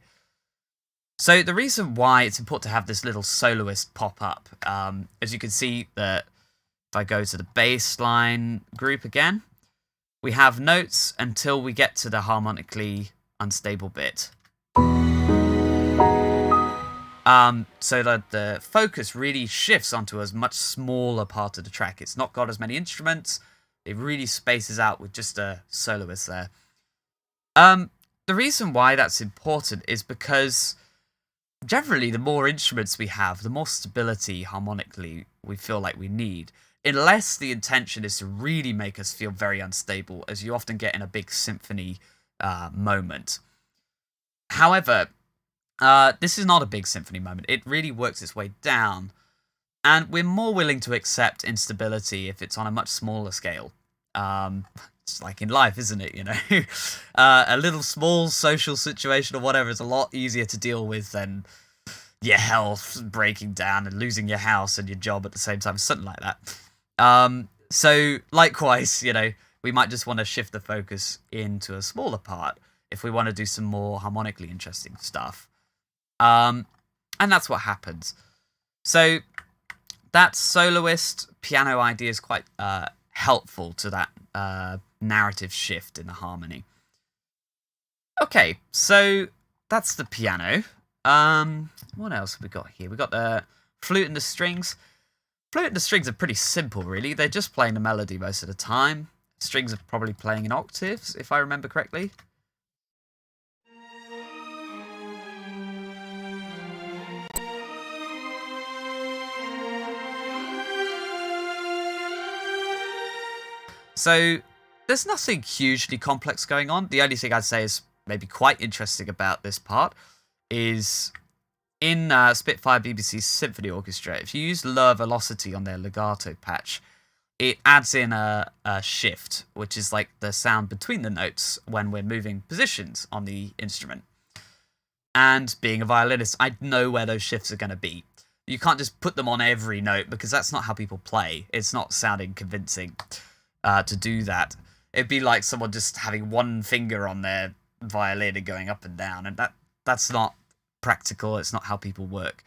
So the reason why it's important to have this little soloist pop up, as you can see, the if I go to the bass line group again, we have notes until we get to the harmonically unstable bit. So that the focus really shifts onto a much smaller part of the track. It's not got as many instruments. It really spaces out with just a soloist there. The reason why that's important is because generally the more instruments we have, the more stability harmonically we feel like we need. Unless the intention is to really make us feel very unstable, as you often get in a big symphony moment. However, this is not a big symphony moment. It really works its way down, and we're more willing to accept instability if it's on a much smaller scale. It's like in life, isn't it? You know, a little small social situation or whatever is a lot easier to deal with than your health breaking down and losing your house and your job at the same time, something like that. So likewise, you know, we might just want to shift the focus into a smaller part if we want to do some more harmonically interesting stuff. And that's what happens. So that soloist piano idea is quite helpful to that narrative shift in the harmony. Okay, so that's the piano. What else have we got here? We got the flute and the strings. Flute and the strings are pretty simple, really. They're just playing the melody most of the time. Strings are probably playing in octaves, if I remember correctly. So there's nothing hugely complex going on. The only thing I'd say is maybe quite interesting about this part is in Spitfire BBC Symphony Orchestra, if you use lower velocity on their legato patch, it adds in a shift, which is like the sound between the notes when we're moving positions on the instrument. And being a violinist, I know where those shifts are going to be. You can't just put them on every note because that's not how people play. It's not sounding convincing to do that. It'd be like someone just having one finger on their violin and going up and down, and that's not practical. It's not how people work.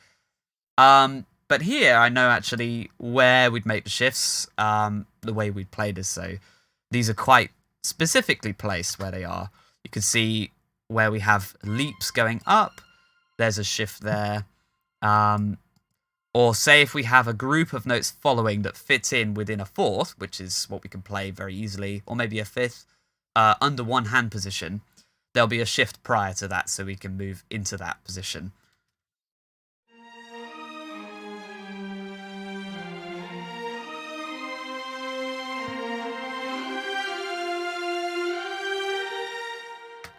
But here I know actually where we'd make the shifts, the way we'd play this. So these are quite specifically placed where they are. You can see where we have leaps going up. There's a shift there. Or say if we have a group of notes following that fit in within a fourth, which is what we can play very easily, or maybe a fifth, under one hand position, there'll be a shift prior to that so we can move into that position.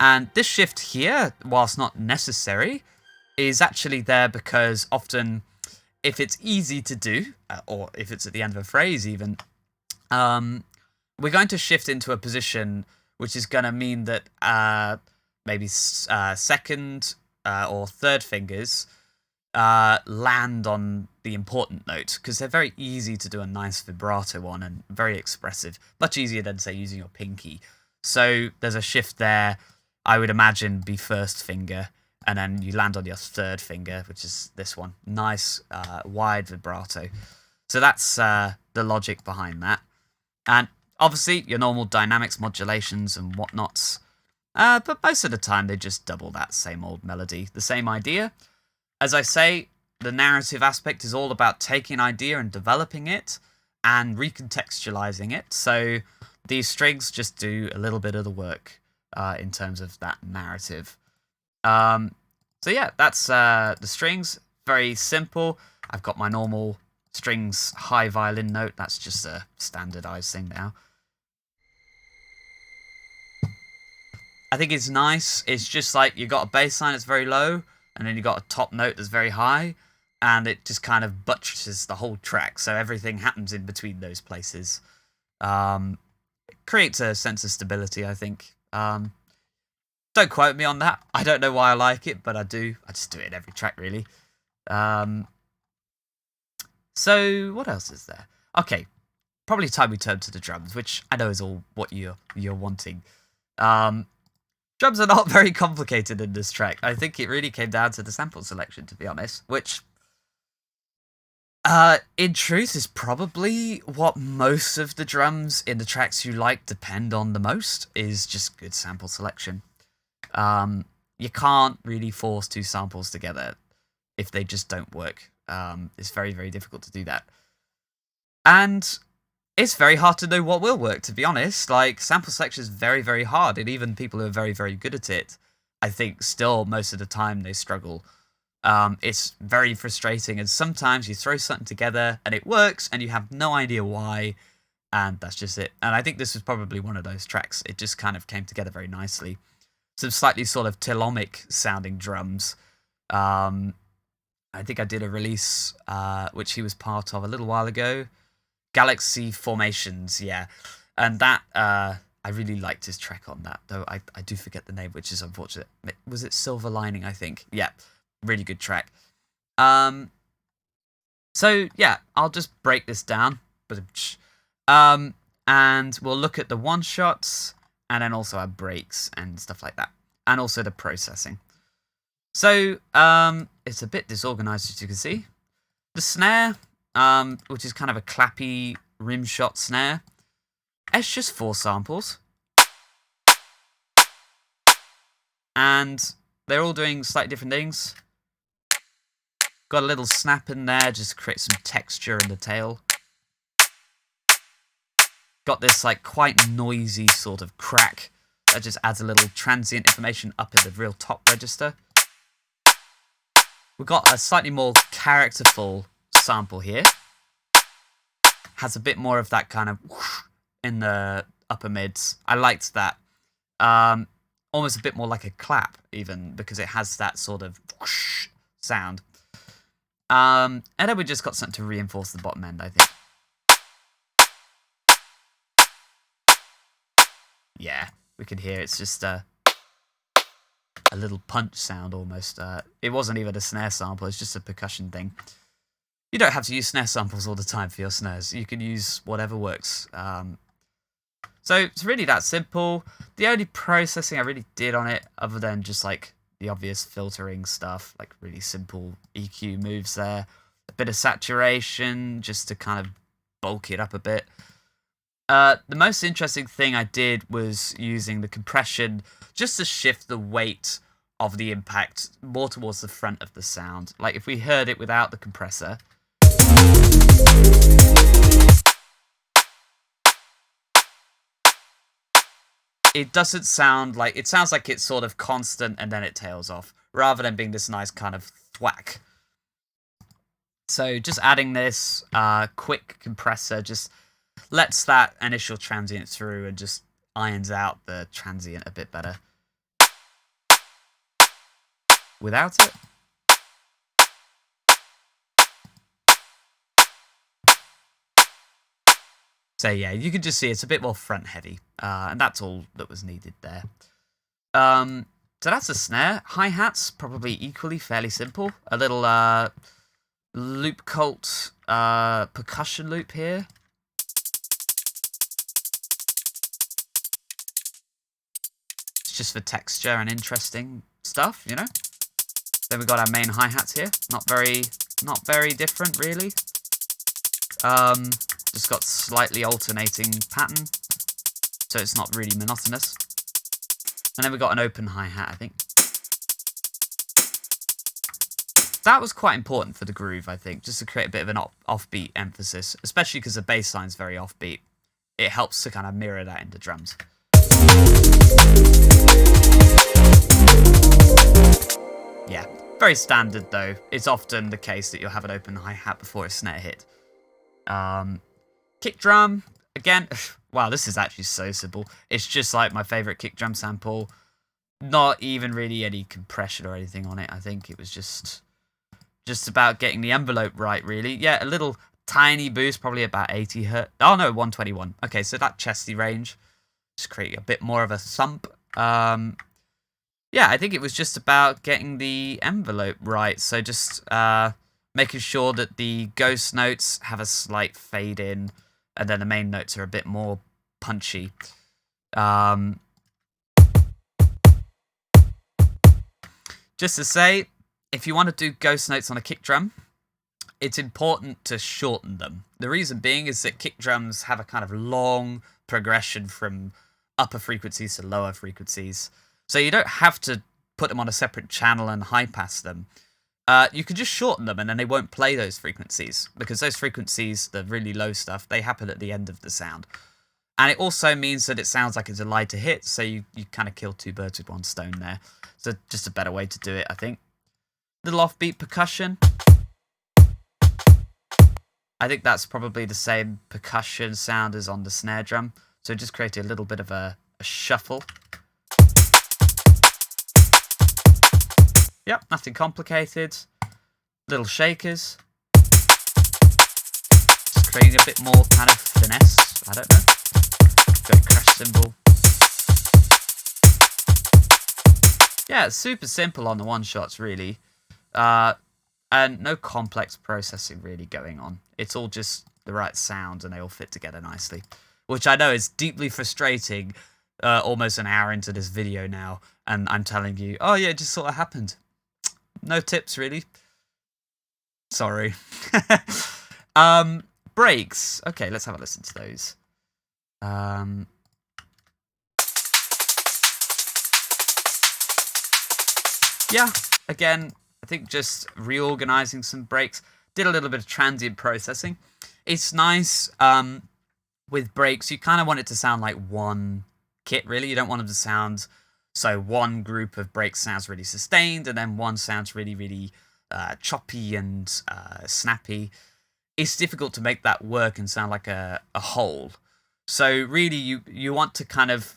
And this shift here, whilst not necessary, is actually there because often if it's easy to do, or if it's at the end of a phrase even, we're going to shift into a position which is going to mean that maybe second or third fingers land on the important note, because they're very easy to do a nice vibrato on and very expressive. Much easier than, say, using your pinky. So there's a shift there. I would imagine be first finger, and then you land on your third finger, which is this one. Nice, wide vibrato. So that's the logic behind that. And obviously, your normal dynamics, modulations, and whatnots. But most of the time, they just double that same old melody. The same idea. As I say, the narrative aspect is all about taking an idea and developing it and recontextualizing it. So these strings just do a little bit of the work in terms of that narrative. So yeah, that's the strings. Very simple. I've got my normal strings high violin note. That's just a standardized thing now. I think it's nice. It's just like you got a bass line that's very low, and then you got a top note that's very high, and it just kind of buttresses the whole track. So everything happens in between those places. It creates a sense of stability, I think. Don't quote me on that. I don't know why I like it, but I do. I just do it in every track, really. So what else is there? Okay, probably time we turn to the drums, which I know is all what you're wanting. Drums are not very complicated in this track. I think it really came down to the sample selection, to be honest, which In truth, is probably what most of the drums in the tracks you like depend on the most, is just good sample selection. You can't really force two samples together if they just don't work. It's very, very difficult to do that. And it's very hard to know what will work, to be honest. Like, sample selection is very, very hard, and even people who are very, very good at it, I think still most of the time they struggle. It's very frustrating, and sometimes you throw something together and it works and you have no idea why, and that's just it. And I think this was probably one of those tracks. It just kind of came together very nicely. Some slightly sort of telomic sounding drums. I think I did a release which he was part of a little while ago. Galaxy Formations, yeah. And that, I really liked his track on that, though I do forget the name, which is unfortunate. Was it Silver Lining, I think? Yeah, really good track. So, yeah, I'll just break this down. And we'll look at the one-shots, and then also our breaks and stuff like that. And also the processing. So, it's a bit disorganized, as you can see. The snare, which is kind of a clappy rim shot snare. It's just 4 samples. And they're all doing slightly different things. Got a little snap in there just to create some texture in the tail. Got this like quite noisy sort of crack that just adds a little transient information up in the real top register. We've got a slightly more characterful sample here. Has a bit more of that kind of whoosh in the upper mids. I liked that. Almost a bit more like a clap, even, because it has that sort of whoosh sound. And then we just got something to reinforce the bottom end, I think. Yeah, we can hear it's just a little punch sound almost. It wasn't even a snare sample, it's just a percussion thing. You don't have to use snare samples all the time for your snares. You can use whatever works. So it's really that simple. The only processing I really did on it, other than just like the obvious filtering stuff, like really simple EQ moves there, a bit of saturation just to kind of bulk it up a bit. The most interesting thing I did was using the compression just to shift the weight of the impact more towards the front of the sound. Like if we heard it without the compressor, it doesn't sound like, it sounds like it's sort of constant and then it tails off, rather than being this nice kind of thwack. So just adding this quick compressor just lets that initial transient through and just irons out the transient a bit better. Without it, so yeah, you can just see it's a bit more front heavy, and that's all that was needed there. So that's the snare. Hi-hats, probably equally fairly simple. A little loop cult percussion loop here. It's just for texture and interesting stuff, you know. Then we've got our main hi-hats here. Not very different, really. Just got slightly alternating pattern, so it's not really monotonous. And then we've got an open hi-hat, I think. That was quite important for the groove, I think, just to create a bit of an offbeat emphasis, especially because the bass line's very offbeat. It helps to kind of mirror that into drums. Yeah, very standard though. It's often the case that you'll have an open hi-hat before a snare hit. Kick drum, again, wow, this is actually so simple. It's just like my favourite kick drum sample. Not even really any compression or anything on it. I think it was just about getting the envelope right, really. Yeah, a little tiny boost, probably about 80 Hz. Oh no, 121. Okay, so that chesty range. Just create a bit more of a thump. Yeah, I think it was just about getting the envelope right. So just making sure that the ghost notes have a slight fade in, and then the main notes are a bit more punchy. Just to say, if you want to do ghost notes on a kick drum, it's important to shorten them. The reason being is that kick drums have a kind of long progression from upper frequencies to lower frequencies. So you don't have to put them on a separate channel and high pass them. You could just shorten them and then they won't play those frequencies, because those frequencies, the really low stuff, they happen at the end of the sound. And it also means that it sounds like it's a lie to hit, so you kind of kill two birds with one stone there. So just a better way to do it, I think. Little offbeat percussion. I think that's probably the same percussion sound as on the snare drum. So just create a little bit of a shuffle. Yep, nothing complicated. Little shakers. Just creating a bit more kind of finesse. I don't know. Got a crash cymbal. Yeah, it's super simple on the one-shots, really. And no complex processing really going on. It's all just the right sounds and they all fit together nicely. Which I know is deeply frustrating almost an hour into this video now. And I'm telling you, oh yeah, it just sort of happened. No tips, really. Sorry. Breaks. Okay, let's have a listen to those. Yeah, again, I think just reorganizing some breaks. Did a little bit of transient processing. It's nice with breaks. You kind of want it to sound like one kit, really. You don't want them to sound... So one group of breaks sounds really sustained, and then one sounds really, really choppy and snappy. It's difficult to make that work and sound like a whole. So really, you want to kind of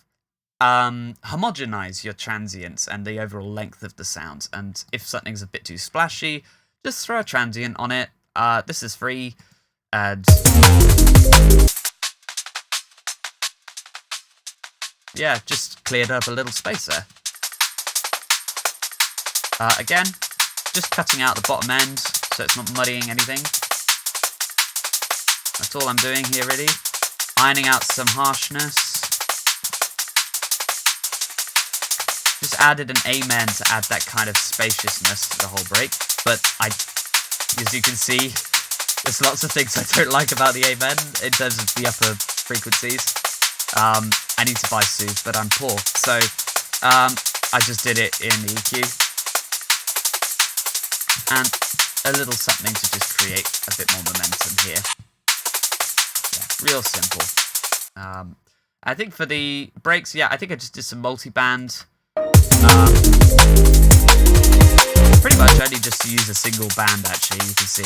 homogenize your transients and the overall length of the sounds. And if something's a bit too splashy, just throw a transient on it. This is free. And yeah, just cleared up a little space there. Again, just cutting out the bottom end so it's not muddying anything. That's all I'm doing here, really. Ironing out some harshness. Just added an amen to add that kind of spaciousness to the whole break. But as you can see, there's lots of things I don't like about the amen in terms of the upper frequencies. I need to buy soothe, but I'm poor. So I just did it in the EQ. And a little something to just create a bit more momentum here. Yeah, real simple. I think for the breaks, yeah, I think I just did some multi-band. Pretty much only just to use a single band, actually, you can see.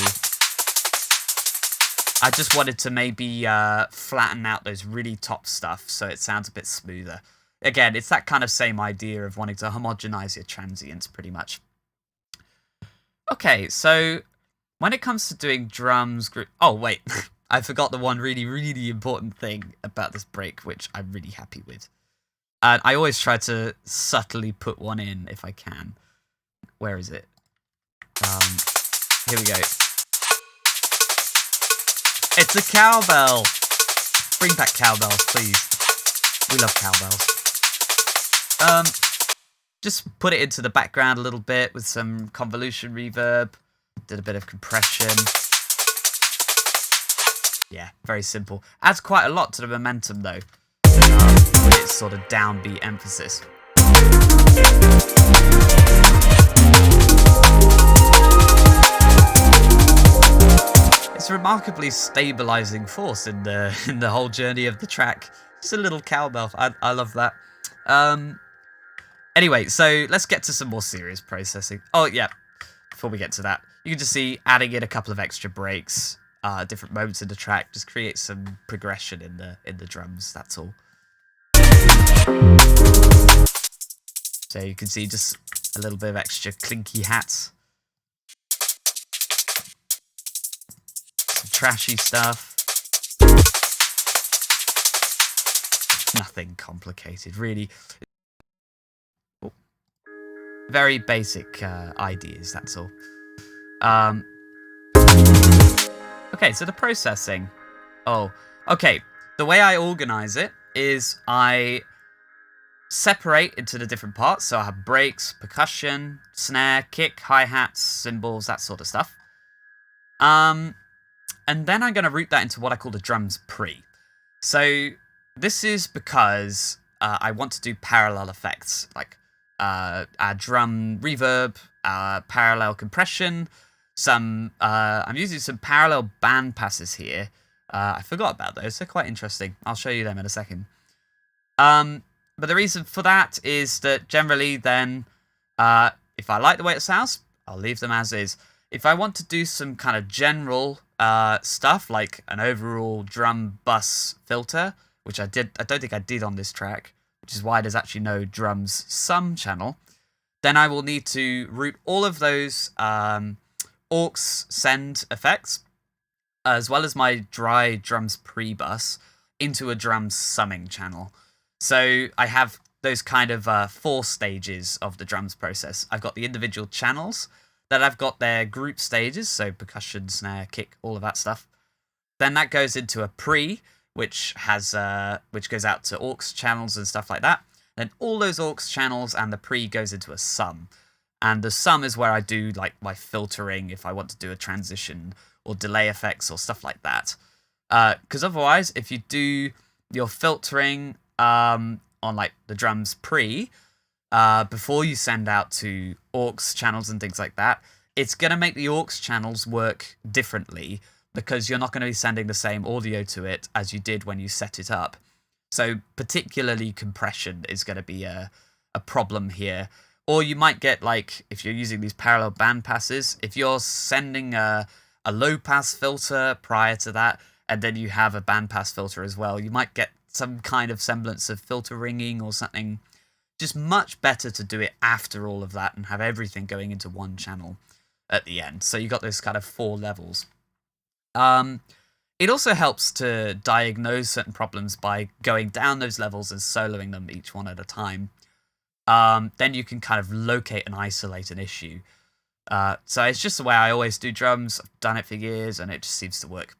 I just wanted to maybe flatten out those really top stuff so it sounds a bit smoother. Again, it's that kind of same idea of wanting to homogenize your transients, pretty much. Okay, so when it comes to doing drums... Oh, wait. I forgot the one really, really important thing about this break, which I'm really happy with. And I always try to subtly put one in if I can. Where is it? Here we go. It's a cowbell! Bring back cowbells, please. We love cowbells. Just put it into the background a little bit with some convolution reverb. Did a bit of compression. Yeah, very simple. Adds quite a lot to the momentum, though. With its sort of downbeat emphasis. It's a remarkably stabilizing force in the whole journey of the track. Just a little cowbell. I love that. Anyway, so let's get to some more serious processing. Oh yeah, before we get to that, you can just see adding in a couple of extra breaks, different moments in the track, just create some progression in the drums. That's all. So you can see just a little bit of extra clinky hats. Some trashy stuff. Nothing complicated, really. Very basic ideas, that's all. Okay, so the processing. Oh, okay. The way I organize it is I separate into the different parts. So I have breaks, percussion, snare, kick, hi-hats, cymbals, that sort of stuff. And then I'm going to route that into what I call the drums pre. So this is because I want to do parallel effects, like a drum reverb, parallel compression, I'm using some parallel band passes here. I forgot about those. They're quite interesting. I'll show you them in a second. But the reason for that is that generally then, if I like the way it sounds, I'll leave them as is. If I want to do some kind of general stuff, like an overall drum bus filter, which I don't think I did on this track, which is why there's actually no drums sum channel, then I will need to route all of those aux send effects, as well as my dry drums pre-bus, into a drums summing channel. So I have those kind of 4 stages of the drums process. I've got the individual channels, then I've got their group stages, so percussion, snare, kick, all of that stuff. Then that goes into a pre, which goes out to aux channels and stuff like that. Then all those aux channels and the pre goes into a sum. And the sum is where I do like my filtering if I want to do a transition or delay effects or stuff like that. Because otherwise, if you do your filtering on like the drums pre, before you send out to aux channels and things like that, it's going to make the aux channels work differently because you're not going to be sending the same audio to it as you did when you set it up. So particularly compression is going to be a problem here. Or you might get, like, if you're using these parallel band passes, if you're sending a low pass filter prior to that, and then you have a band pass filter as well, you might get some kind of semblance of filter ringing or something. Just much better to do it after all of that and have everything going into one channel at the end. So you got those kind of 4 levels. It also helps to diagnose certain problems by going down those levels and soloing them each one at a time. Then you can kind of locate and isolate an issue. So it's just the way I always do drums. I've done it for years and it just seems to work.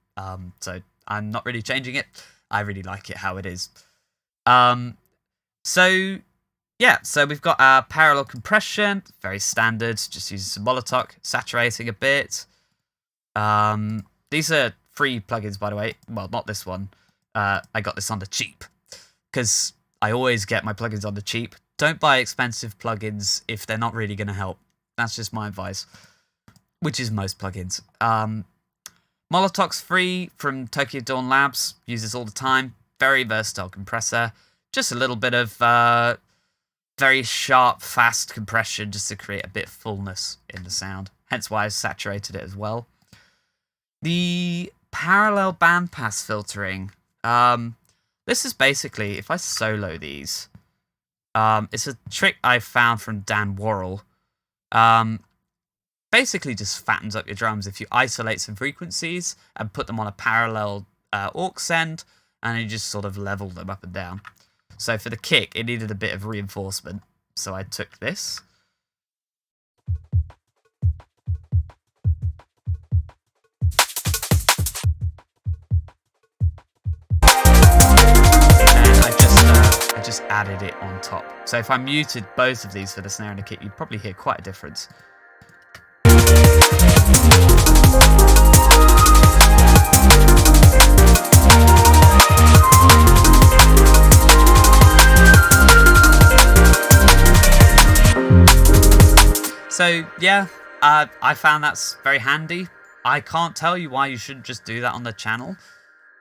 So I'm not really changing it. I really like it how it is. So we've got our parallel compression, very standard, just using some Molotov, saturating a bit. These are free plugins, by the way. Well, not this one. I got this on the cheap, because I always get my plugins on the cheap. Don't buy expensive plugins if they're not really going to help. That's just my advice, which is most plugins. Molotov's free from Tokyo Dawn Labs. Use this all the time. Very versatile compressor. Just a little bit of very sharp, fast compression just to create a bit of fullness in the sound. Hence why I saturated it as well. The parallel bandpass filtering. This is basically, if I solo these, it's a trick I found from Dan Worrell. Basically just fattens up your drums if you isolate some frequencies and put them on a parallel aux send, and you just sort of level them up and down. So for the kick, it needed a bit of reinforcement, so I took this. I just added it on top. So if I muted both of these for the snare and the kick, you'd probably hear quite a difference. So yeah, I found that's very handy. I can't tell you why you shouldn't just do that on the channel,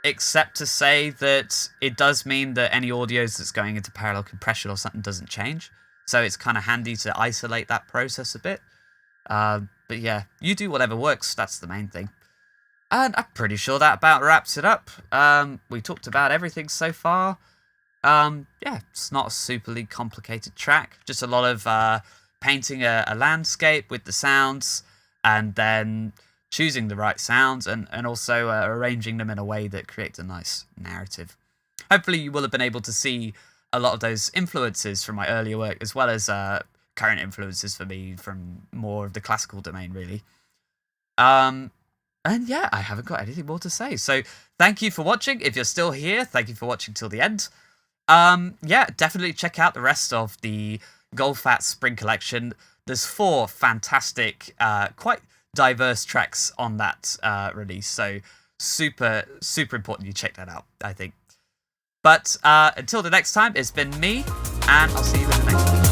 except to say that it does mean that any audios that's going into parallel compression or something doesn't change. So it's kind of handy to isolate that process a bit. But yeah, you do whatever works, that's the main thing. And I'm pretty sure that about wraps it up. We talked about everything so far. Yeah, it's not a superly complicated track, just a lot of painting a landscape with the sounds, and then choosing the right sounds, and also arranging them in a way that creates a nice narrative. Hopefully you will have been able to see a lot of those influences from my earlier work, as well as current influences for me from more of the classical domain, really. And yeah, I haven't got anything more to say. So thank you for watching. If you're still here, thank you for watching till the end. Yeah, definitely check out the rest of the Goldfat Spring Collection. There's 4 fantastic, quite diverse tracks on that release. So super important you check that out, I think. But until the next time, it's been me, and I'll see you in the next one.